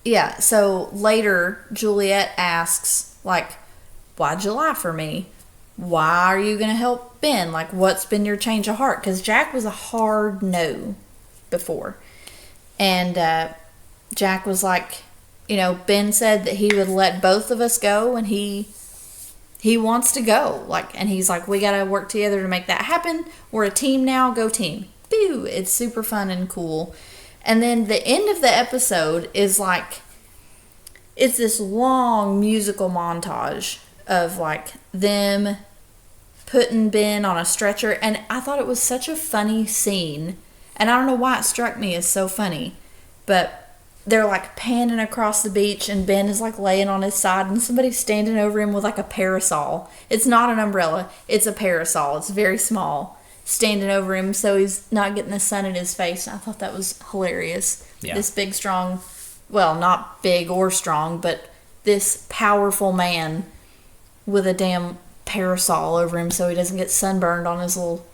yeah, so later Juliet asks, like, why'd you lie for me? Why are you going to help Ben? Like, what's been your change of heart? Because Jack was a hard no before. And Jack was like, you know, Ben said that he would let both of us go, and he wants to go. Like, and he's like, we got to work together to make that happen. We're a team now. Go team. Boo. It's super fun and cool. And then the end of the episode is like, it's this long musical montage of like them putting Ben on a stretcher. And I thought it was such a funny scene. And I don't know why it struck me as so funny. But they're like panning across the beach, and Ben is like laying on his side, and somebody's standing over him with like a parasol. It's not an umbrella. It's a parasol. It's very small. Standing over him so he's not getting the sun in his face. I thought that was hilarious. Yeah. This big, strong, well, not big or strong, but this powerful man with a damn parasol over him so he doesn't get sunburned on his little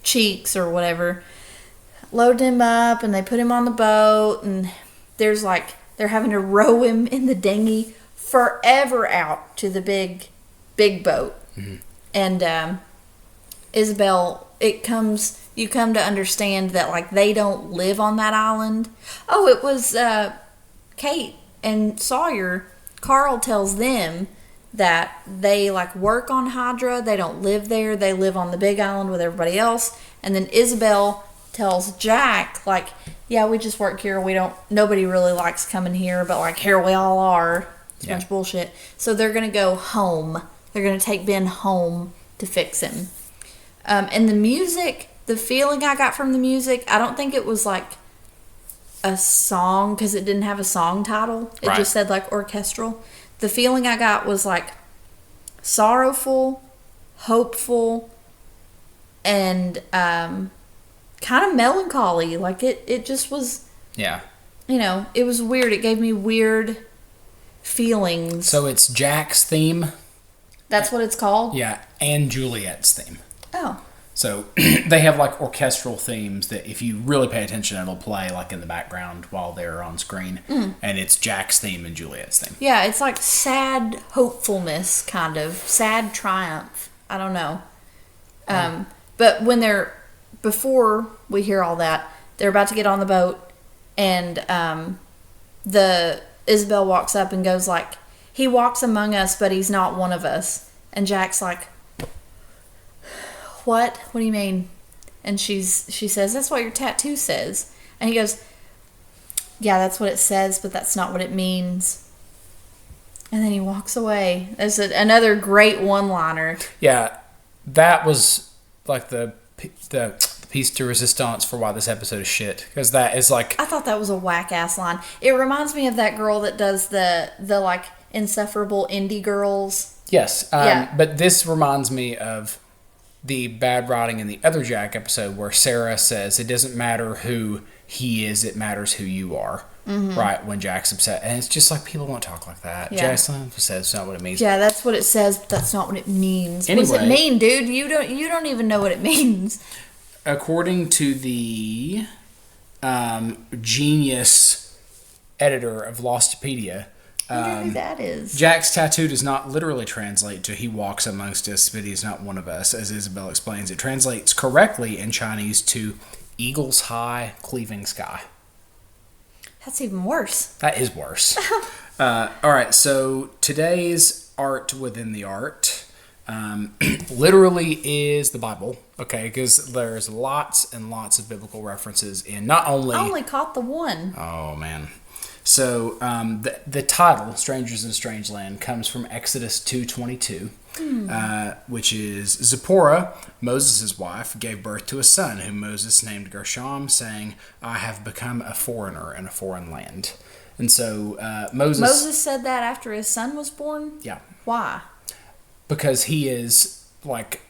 cheeks or whatever. Load him up, and they put him on the boat, and there's like, they're having to row him in the dinghy forever out to the big boat. Mm-hmm. And Isabel, you come to understand that like they don't live on that island. Oh, it was Kate and Sawyer. Carl tells them that they like work on Hydra. They don't live there. They live on the big island with everybody else. And then Isabel tells Jack, like, yeah, we just work here. Nobody really likes coming here, but like here we all are. It's a bunch of bullshit. So they're going to go home. They're going to take Ben home to fix him. And the music, the feeling I got from the music, I don't think it was like a song because it didn't have a song title. It just said like orchestral. The feeling I got was like sorrowful, hopeful, and kind of melancholy. Like it just was, you know, it was weird. It gave me weird feelings. So it's Jack's theme. That's what it's called? Yeah, and Juliet's theme. Oh. So they have like orchestral themes that if you really pay attention, it'll play like in the background while they're on screen. Mm. And it's Jack's theme and Juliet's theme. Yeah, it's like sad hopefulness, kind of. Sad triumph. I don't know. But before we hear all that, they're about to get on the boat, and the Isabel walks up and goes like, he walks among us, but he's not one of us. And Jack's like, what? What do you mean? And she says, that's what your tattoo says. And he goes, yeah, that's what it says, but that's not what it means. And then he walks away. There's another great one-liner. Yeah, that was like the piece de resistance for why this episode is shit. Because that is like, I thought that was a whack-ass line. It reminds me of that girl that does the like insufferable indie girls. Yes, but this reminds me of the bad writing in the other Jack episode where Sarah says it doesn't matter who he is, it matters who you are. Mm-hmm. Right, when Jack's upset. And it's just like, people don't talk like that. Yeah. Jack says it's not what it means. Yeah, that's what it says, but that's not what it means. Anyway, what does it mean, dude? You don't even know what it means. According to the genius editor of Lostopedia, I wonder who that is. Jack's tattoo does not literally translate to he walks amongst us, but he is not one of us, as Isabel explains. It translates correctly in Chinese to eagle's high, cleaving sky. That's even worse. That is worse. All right, so today's art within the art literally is the Bible, okay? Because there's lots and lots of biblical references in not only... I only caught the one. Oh, man. So the title, Strangers in a Strange Land, comes from Exodus 2:22, which is, Zipporah, Moses' wife, gave birth to a son, whom Moses named Gershom, saying, I have become a foreigner in a foreign land. And so Moses said that after his son was born? Yeah. Why? Because he is, like,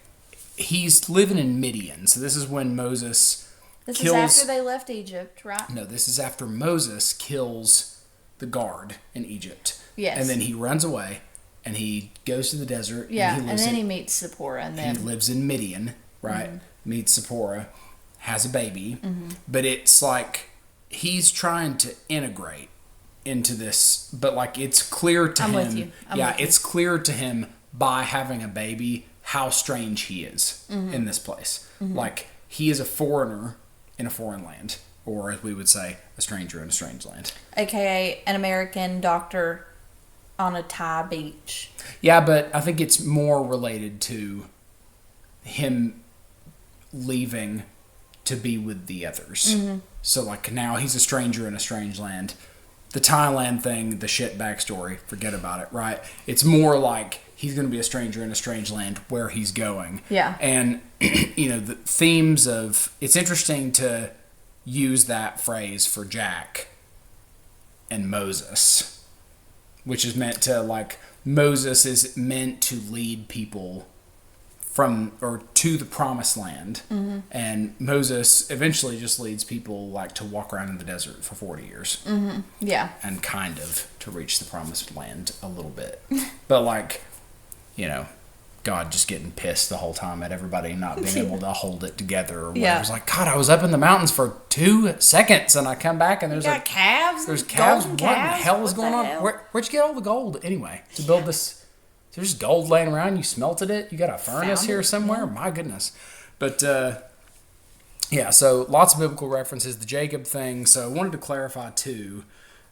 he's living in Midian. So this is when Moses... This is after they left Egypt, right? No, this is after Moses kills the guard in Egypt. Yes. And then he runs away, and he goes to the desert. Yeah, and, and then he meets Zipporah, and then he lives in Midian, right? Meets Zipporah, has a baby, but it's like he's trying to integrate into this, but like it's clear to him. With you. It's clear to him by having a baby how strange he is in this place. Like he is a foreigner in a foreign land, or as we would say, a stranger in a strange land. AKA an American doctor on a Thai beach. Yeah, but I think it's more related to him leaving to be with the others. So like now he's a stranger in a strange land. The Thailand thing, the shit backstory, forget about it, right? It's more like he's going to be a stranger in a strange land where he's going. Yeah. And, the themes of... It's interesting to use that phrase for Jack and Moses, which is meant to, like... Moses is meant to lead people from or to the promised land, and Moses eventually just leads people like to walk around in the desert for 40 years, and kind of to reach the promised land a little bit, but like, God just getting pissed the whole time at everybody not being able to hold it together or whatever. It's like, God, I was up in the mountains for 2 seconds and I come back and there's like calves. There's calves. What Calves? the hell is going on? Where'd you get all the gold anyway to build this? There's just gold laying around. You smelted it. You got a furnace here somewhere. My goodness. But so lots of biblical references. The Jacob thing. So I wanted to clarify too,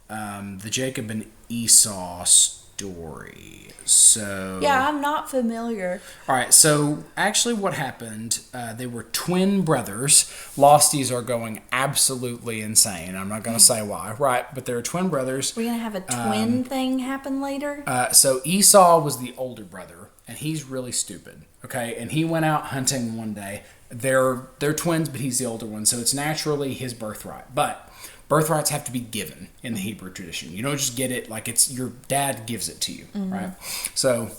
the Jacob and Esau story. So yeah, I'm not familiar. All right. So actually, what happened? They were twin brothers. Losties are going absolutely insane. I'm not going to say why, right? But they were twin brothers. We're gonna have a twin thing happen later. So Esau was the older brother, and he's really stupid. Okay, and he went out hunting one day. They're twins, but he's the older one, so it's naturally his birthright. But birthrights have to be given in the Hebrew tradition. You don't just get it like it's your dad gives it to you, right? So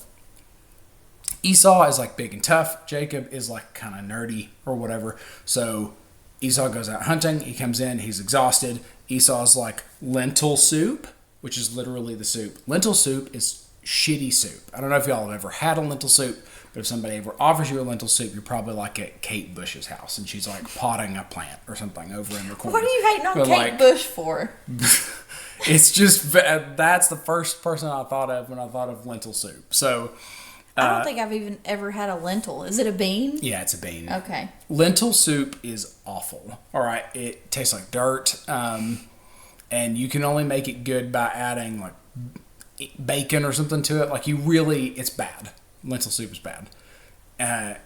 Esau is like big and tough. Jacob is like kind of nerdy or whatever. So Esau goes out hunting. He comes in. He's exhausted. Esau's like lentil soup, which is literally the soup. Lentil soup is shitty soup. I don't know if y'all have ever had a lentil soup, but if somebody ever offers you a lentil soup, you're probably like at Kate Bush's house, and she's like potting a plant or something over in the corner. What are you hating on Kate Bush for? It's just, that's the first person I thought of when I thought of lentil soup. So I don't think I've even ever had a lentil. Is it a bean? Yeah, it's a bean. Okay. Lentil soup is awful. All right, it tastes like dirt, and you can only make it good by adding like bacon or something to it. Like it's bad. Lentil soup is bad, and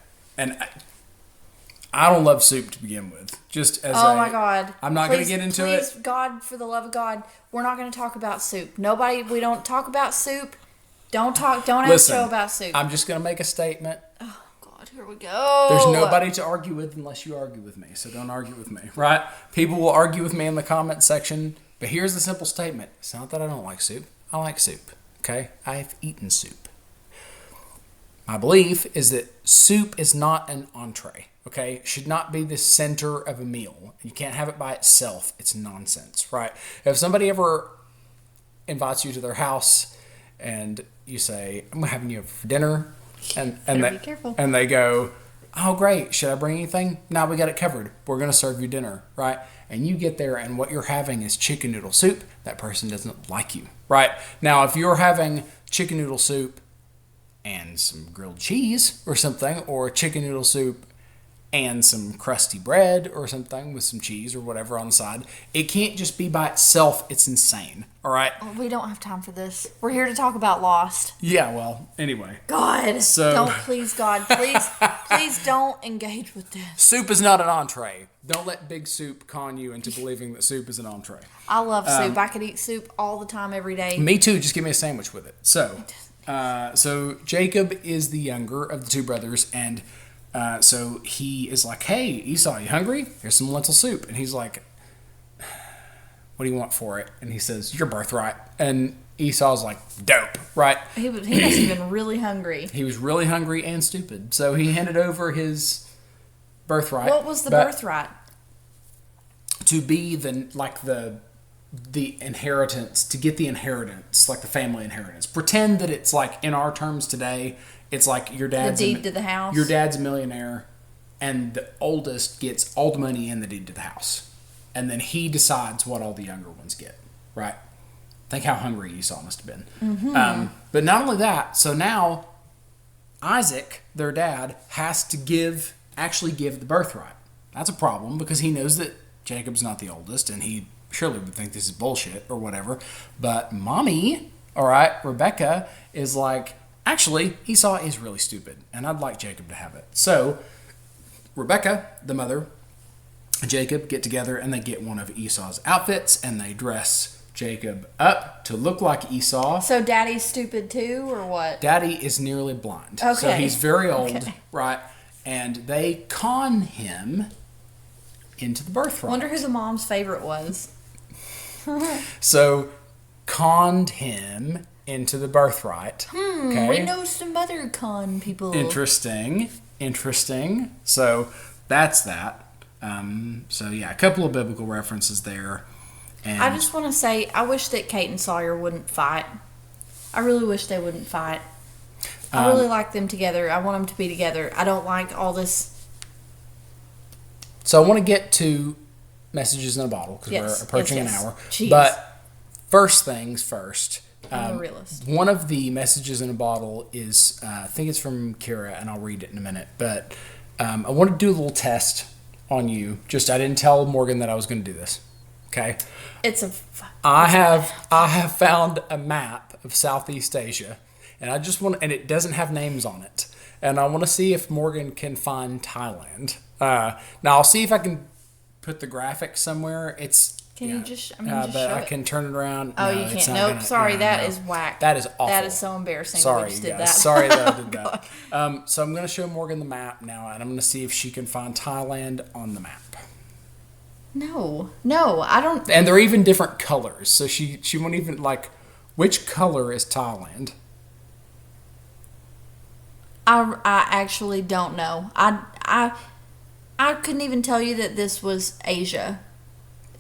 I don't love soup to begin with. My God! I'm not going to get into it. Please, God, for the love of God, we're not going to talk about soup. We don't talk about soup. Don't ask Joe about soup. I'm just going to make a statement. Oh God, here we go. There's nobody to argue with unless you argue with me, so don't argue with me, right? People will argue with me in the comment section, but here's the simple statement. It's not that I don't like soup. I like soup, okay? I've eaten soup. My belief is that soup is not an entree, okay? It should not be the center of a meal. You can't have it by itself. It's nonsense, right? If somebody ever invites you to their house and you say, I'm having you over for dinner, and be careful. And they go, oh, great, should I bring anything? No, we got it covered. We're going to serve you dinner, right? And you get there and what you're having is chicken noodle soup. That person doesn't like you, right? Now, if you're having chicken noodle soup and some grilled cheese or something, or chicken noodle soup and some crusty bread or something with some cheese or whatever on the side, it can't just be by itself. It's insane, all right? We don't have time for this. We're here to talk about Lost. Yeah, well, anyway. God, don't, please, God, please don't engage with this. Soup is not an entree. Don't let big soup con you into believing that soup is an entree. I love soup. I could eat soup all the time, every day. Me too. Just give me a sandwich with it. So Jacob is the younger of the two brothers, and so he is like, hey, Esau, you hungry? Here's some lentil soup. And he's like, what do you want for it? And he says, your birthright. And Esau's like, dope, right? He must have been really hungry. He was really hungry and stupid. So he handed over his birthright. What was the birthright? To be the the inheritance, to get the inheritance, like the family inheritance. Pretend that it's like in our terms today, it's like your dad's the deed to the house. Your dad's a millionaire, and the oldest gets all the money and the deed to the house, and then he decides what all the younger ones get. Right? Think how hungry Esau must have been. Mm-hmm. But not only that, so now Isaac, their dad, has to actually give the birthright. That's a problem because he knows that Jacob's not the oldest, and he surely would think this is bullshit or whatever. But mommy, all right, Rebecca, is like, actually, Esau is really stupid, and I'd like Jacob to have it. So Rebecca, the mother, Jacob get together, and they get one of Esau's outfits, and they dress Jacob up to look like Esau. So daddy's stupid too, or what? Daddy is nearly blind. Okay. So he's very old, right? And they con him into the birthright. Wonder who the mom's favorite was. So, conned him into the birthright. Okay. We know some other con people. Interesting. So, that's that. So, yeah, a couple of biblical references there. And I just want to say, I wish that Kate and Sawyer wouldn't fight. I really wish they wouldn't fight. I really like them together. I want them to be together. I don't like all this. So, I want to get to messages in a bottle because we're approaching an hour. Jeez. But first things first. I'm a realist. One of the messages in a bottle is, I think it's from Kira, and I'll read it in a minute. But I want to do a little test on you. I didn't tell Morgan that I was going to do this. Okay. I have found a map of Southeast Asia, and and it doesn't have names on it. And I want to see if Morgan can find Thailand. Now I'll see if I can put the graphic somewhere. You just show I it. can turn it around. Oh, you can't. Nope. Sorry, that is whack. That is awful. That is so embarrassing. Sorry, that we just you did guys. that. Sorry that I did that. So I'm going to show Morgan the map now, and I'm going to see if she can find Thailand on the map. No, I don't. And they're even different colors, so she won't even like. Which color is Thailand? I actually don't know. I couldn't even tell you that this was Asia.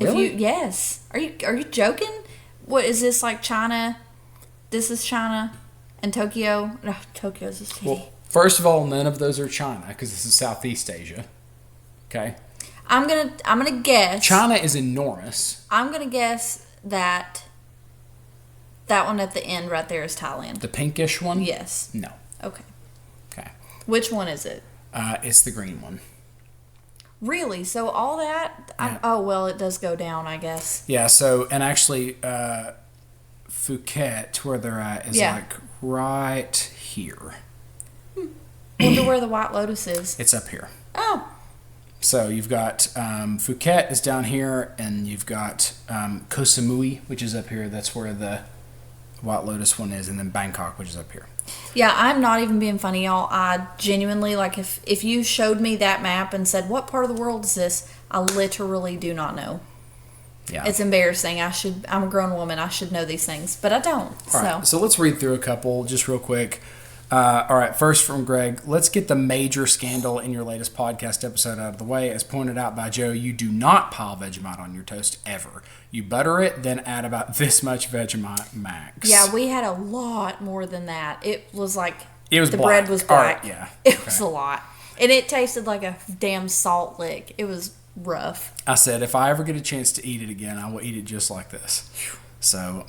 Really? Yes. Are you joking? What is this, like China? This is China and Tokyo. No, Tokyo's a city. Well, first of all, none of those are China because this is Southeast Asia. Okay. I'm gonna guess. China is enormous. I'm gonna guess that one at the end right there is Thailand. The pinkish one? Yes. No. Okay. Okay. Which one is it? It's the green one. Really? So all that? Yeah. Oh, well, it does go down, I guess. Yeah, so, and actually, Phuket, where they're at, is like right here. Wonder where the White Lotus is. It's up here. Oh. So you've got Phuket is down here, and you've got Koh Samui, which is up here. That's where the White Lotus one is, and then Bangkok, which is up here. Yeah, I'm not even being funny, y'all. I genuinely, like, if you showed me that map and said, what part of the world is this? I literally do not know. Yeah. It's embarrassing. I'm a grown woman. I should know these things, but I don't. All right, so let's read through a couple just real quick. All right, first from Greg. Let's get the major scandal in your latest podcast episode out of the way. As pointed out by Joe, you do not pile Vegemite on your toast ever. You butter it, then add about this much Vegemite max. Yeah, we had a lot more than that. It was like the black. Bread was black. Right, yeah, it was a lot, and it tasted like a damn salt lick. It was rough. I said if I ever get a chance to eat it again, I will eat it just like this. So,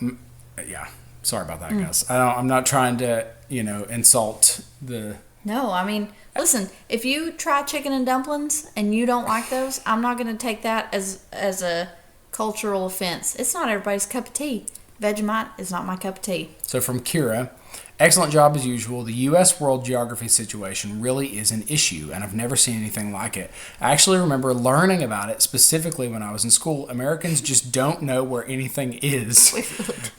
yeah. Sorry about that, guys. I'm not trying to, insult the... No, I mean, listen, if you try chicken and dumplings and you don't like those, I'm not going to take that as a cultural offense. It's not everybody's cup of tea. Vegemite is not my cup of tea. So from Kira, excellent job as usual. The U.S. world geography situation really is an issue, and I've never seen anything like it. I actually remember learning about it specifically when I was in school. Americans just don't know where anything is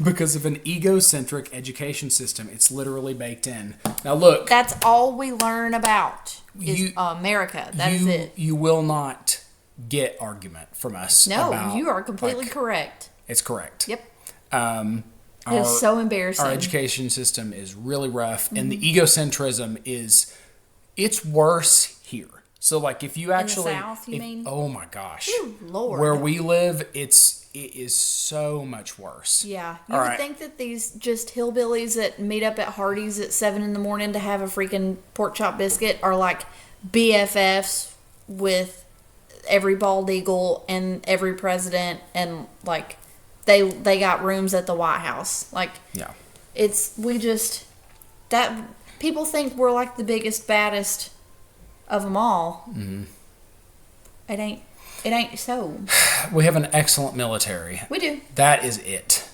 because of an egocentric education system. It's literally baked in. Now look. That's all we learn about is America. That is it. You will not get argument from us. No, you are completely correct. It's correct. Yep. It is so embarrassing. Our education system is really rough, and the egocentrism it's worse here. So, like, if you actually... In the South, you mean? Oh, my gosh. Ooh, Lord. Where we live, it is so much worse. Yeah. You would think that these just hillbillies that meet up at Hardee's at 7 in the morning to have a freaking pork chop biscuit are, like, BFFs with every bald eagle and every president, and, like, they got rooms at the White House. Like, yeah. That people think we're, like, the biggest, baddest of them all. Mm-hmm. It ain't so. We have an excellent military. We do. That is it.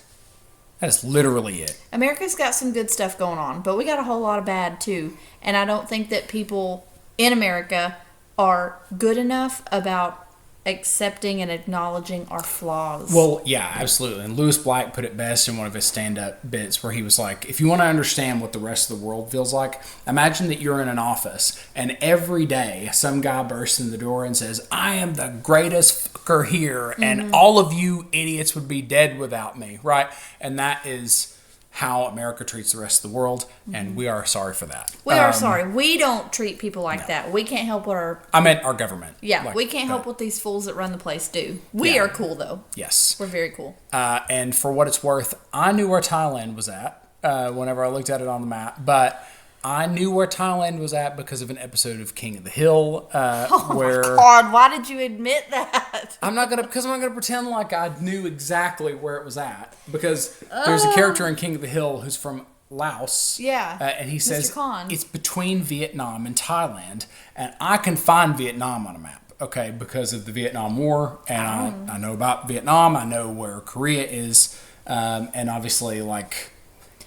That is literally it. America's got some good stuff going on, but we got a whole lot of bad too. And I don't think that people in America are good enough about accepting and acknowledging our flaws. Well, yeah, absolutely. And Lewis Black put it best in one of his stand-up bits where he was like, if you want to understand what the rest of the world feels like, imagine that you're in an office and every day some guy bursts in the door and says, I am the greatest fucker here and all of you idiots would be dead without me, right? And that is how America treats the rest of the world, and we are sorry for that. We are sorry. We don't treat people like that. We can't help what I meant our government. Yeah, like, we can't help what these fools that run the place do. We are cool, though. Yes. We're very cool. And for what it's worth, I knew where Thailand was at whenever I looked at it on the map, but I knew where Thailand was at because of an episode of King of the Hill, where... my God, why did you admit that? I'm not gonna pretend like I knew exactly where it was at, because there's a character in King of the Hill who's from Laos. Yeah. And he says Khan. It's between Vietnam and Thailand, and I can find Vietnam on a map, okay, because of the Vietnam War, and I know about Vietnam, I know where Korea is, and obviously, like...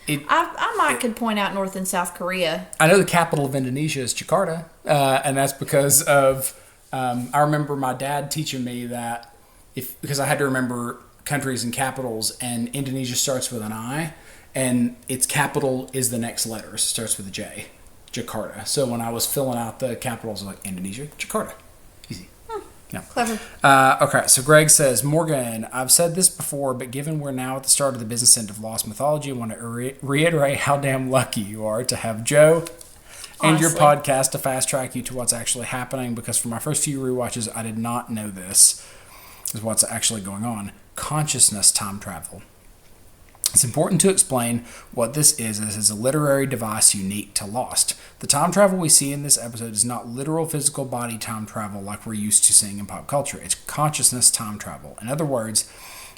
I could point out North and South Korea. I know the capital of Indonesia is Jakarta, and that's because of I remember my dad teaching me that because I had to remember countries and capitals, and Indonesia starts with an I, and its capital is the next letter. It starts with a J, Jakarta. So when I was filling out the capitals, I was like Indonesia, Jakarta, easy. Yeah. Clever. Okay, so Greg says, Morgan, I've said this before, but given we're now at the start of the business end of Lost Mythology, I want to reiterate how damn lucky you are to have Joe and your podcast to fast track you to what's actually happening, because for my first few rewatches, I did not know this is what's actually going on. Consciousness time travel. It's important to explain what this is, as it's a literary device unique to Lost. The time travel we see in this episode is not literal physical body time travel like we're used to seeing in pop culture. It's consciousness time travel. In other words,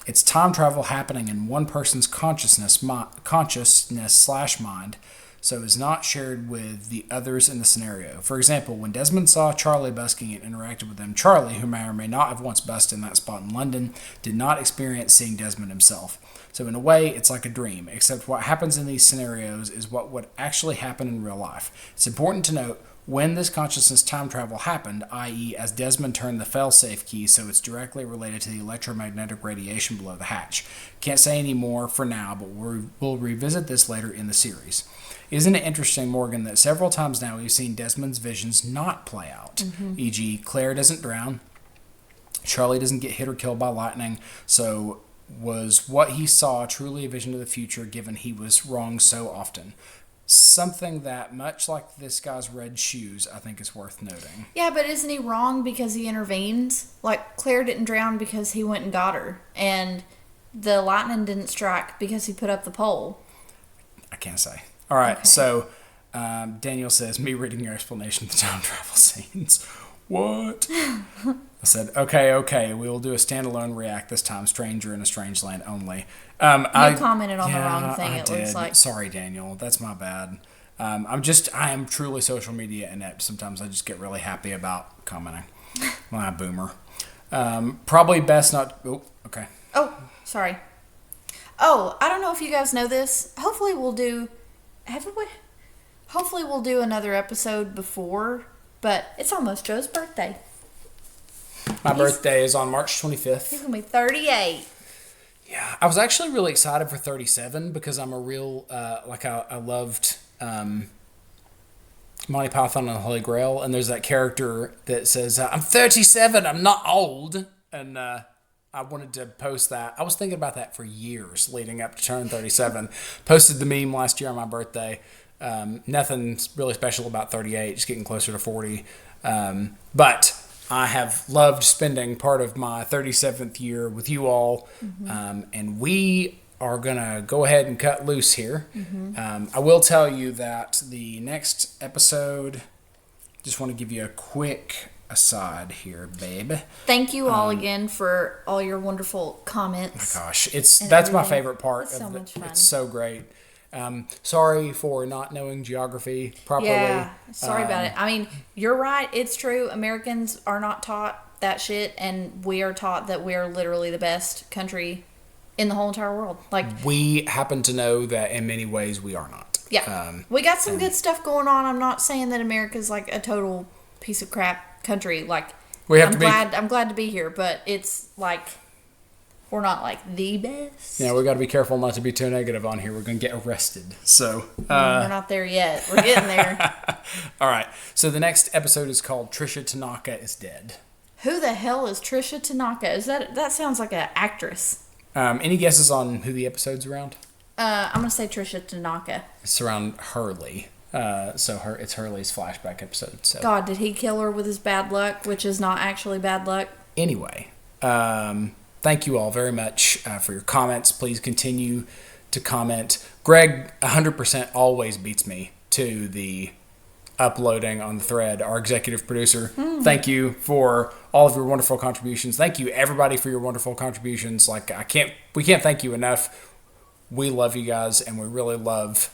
it's time travel happening in one person's consciousness/mind, so is not shared with the others in the scenario. For example, when Desmond saw Charlie busking and interacted with them, Charlie, who may or may not have once busked in that spot in London, did not experience seeing Desmond himself. So in a way, it's like a dream, except what happens in these scenarios is what would actually happen in real life. It's important to note when this consciousness time travel happened, i.e. as Desmond turned the failsafe key, so it's directly related to the electromagnetic radiation below the hatch. Can't say any more for now, but we'll revisit this later in the series. Isn't it interesting, Morgan, that several times now we've seen Desmond's visions not play out? E.g., Claire doesn't drown, Charlie doesn't get hit or killed by lightning, so was what he saw truly a vision of the future, given he was wrong so often? Something that, much like this guy's red shoes, I think is worth noting. Yeah, but isn't he wrong because he intervenes? Like, Claire didn't drown because he went and got her, and the lightning didn't strike because he put up the pole. I can't say. All right, okay. So Daniel says, me reading your explanation of the time travel scenes. What? I said, okay, we will do a standalone react this time, Stranger in a Strange Land only. You commented on the wrong thing, looks like. Sorry, Daniel, that's my bad. I am truly social media inept. Sometimes I just get really happy about commenting. My boomer. Probably best not... Oh, okay. Oh, sorry. Oh, I don't know if you guys know this. Hopefully we'll do another episode before, but it's almost Joe's birthday. My birthday is on March 25th. He's going to be 38. Yeah, I was actually really excited for 37 because I'm a real, I loved Monty Python and the Holy Grail, and there's that character that says, I'm 37, I'm not old, and I wanted to post that. I was thinking about that for years leading up to turn 37. Posted the meme last year on my birthday. Nothing really special about 38, just getting closer to 40. But I have loved spending part of my 37th year with you all, and we are going to go ahead and cut loose here. I will tell you that the next episode, just want to give you a quick aside here, babe. Thank you all again for all your wonderful comments. Oh my gosh, that's my favorite part. It's so much fun. It's so great. Sorry for not knowing geography properly. Yeah, sorry about it. I mean, you're right. It's true. Americans are not taught that shit, and we are taught that we are literally the best country in the whole entire world. Like, we happen to know that in many ways we are not. Yeah, we got some good stuff going on. I'm not saying that America's like a total piece of crap country. Like, I'm glad to be here, but it's like we're not like the best. Yeah, we got to be careful not to be too negative on here. We're going to get arrested. So we're not there yet. We're getting there. All right. So the next episode is called Trisha Tanaka is Dead. Who the hell is Trisha Tanaka? That sounds like an actress. Any guesses on who the episode's around? I'm gonna say Trisha Tanaka. It's around Hurley. It's Hurley's flashback episode. So. God, did he kill her with his bad luck, which is not actually bad luck? Anyway, thank you all very much for your comments. Please continue to comment. Greg 100% always beats me to the uploading on the thread. Our executive producer. Thank you for all of your wonderful contributions. Thank you everybody for your wonderful contributions. Like we can't thank you enough. We love you guys, and we really love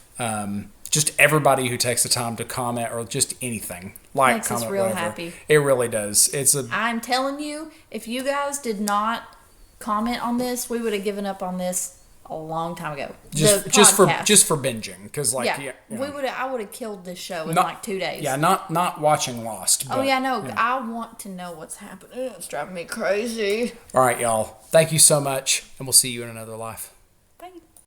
just everybody who takes the time to comment or just anything. Like, makes comment, us real whatever. happy. It really does. I'm telling you, if you guys did not comment on this, we would have given up on this a long time ago. Just for binging, because I would have killed this show in like 2 days. Yeah, not watching Lost. But, I want to know what's happening. It's driving me crazy. All right, y'all. Thank you so much, and we'll see you in another life.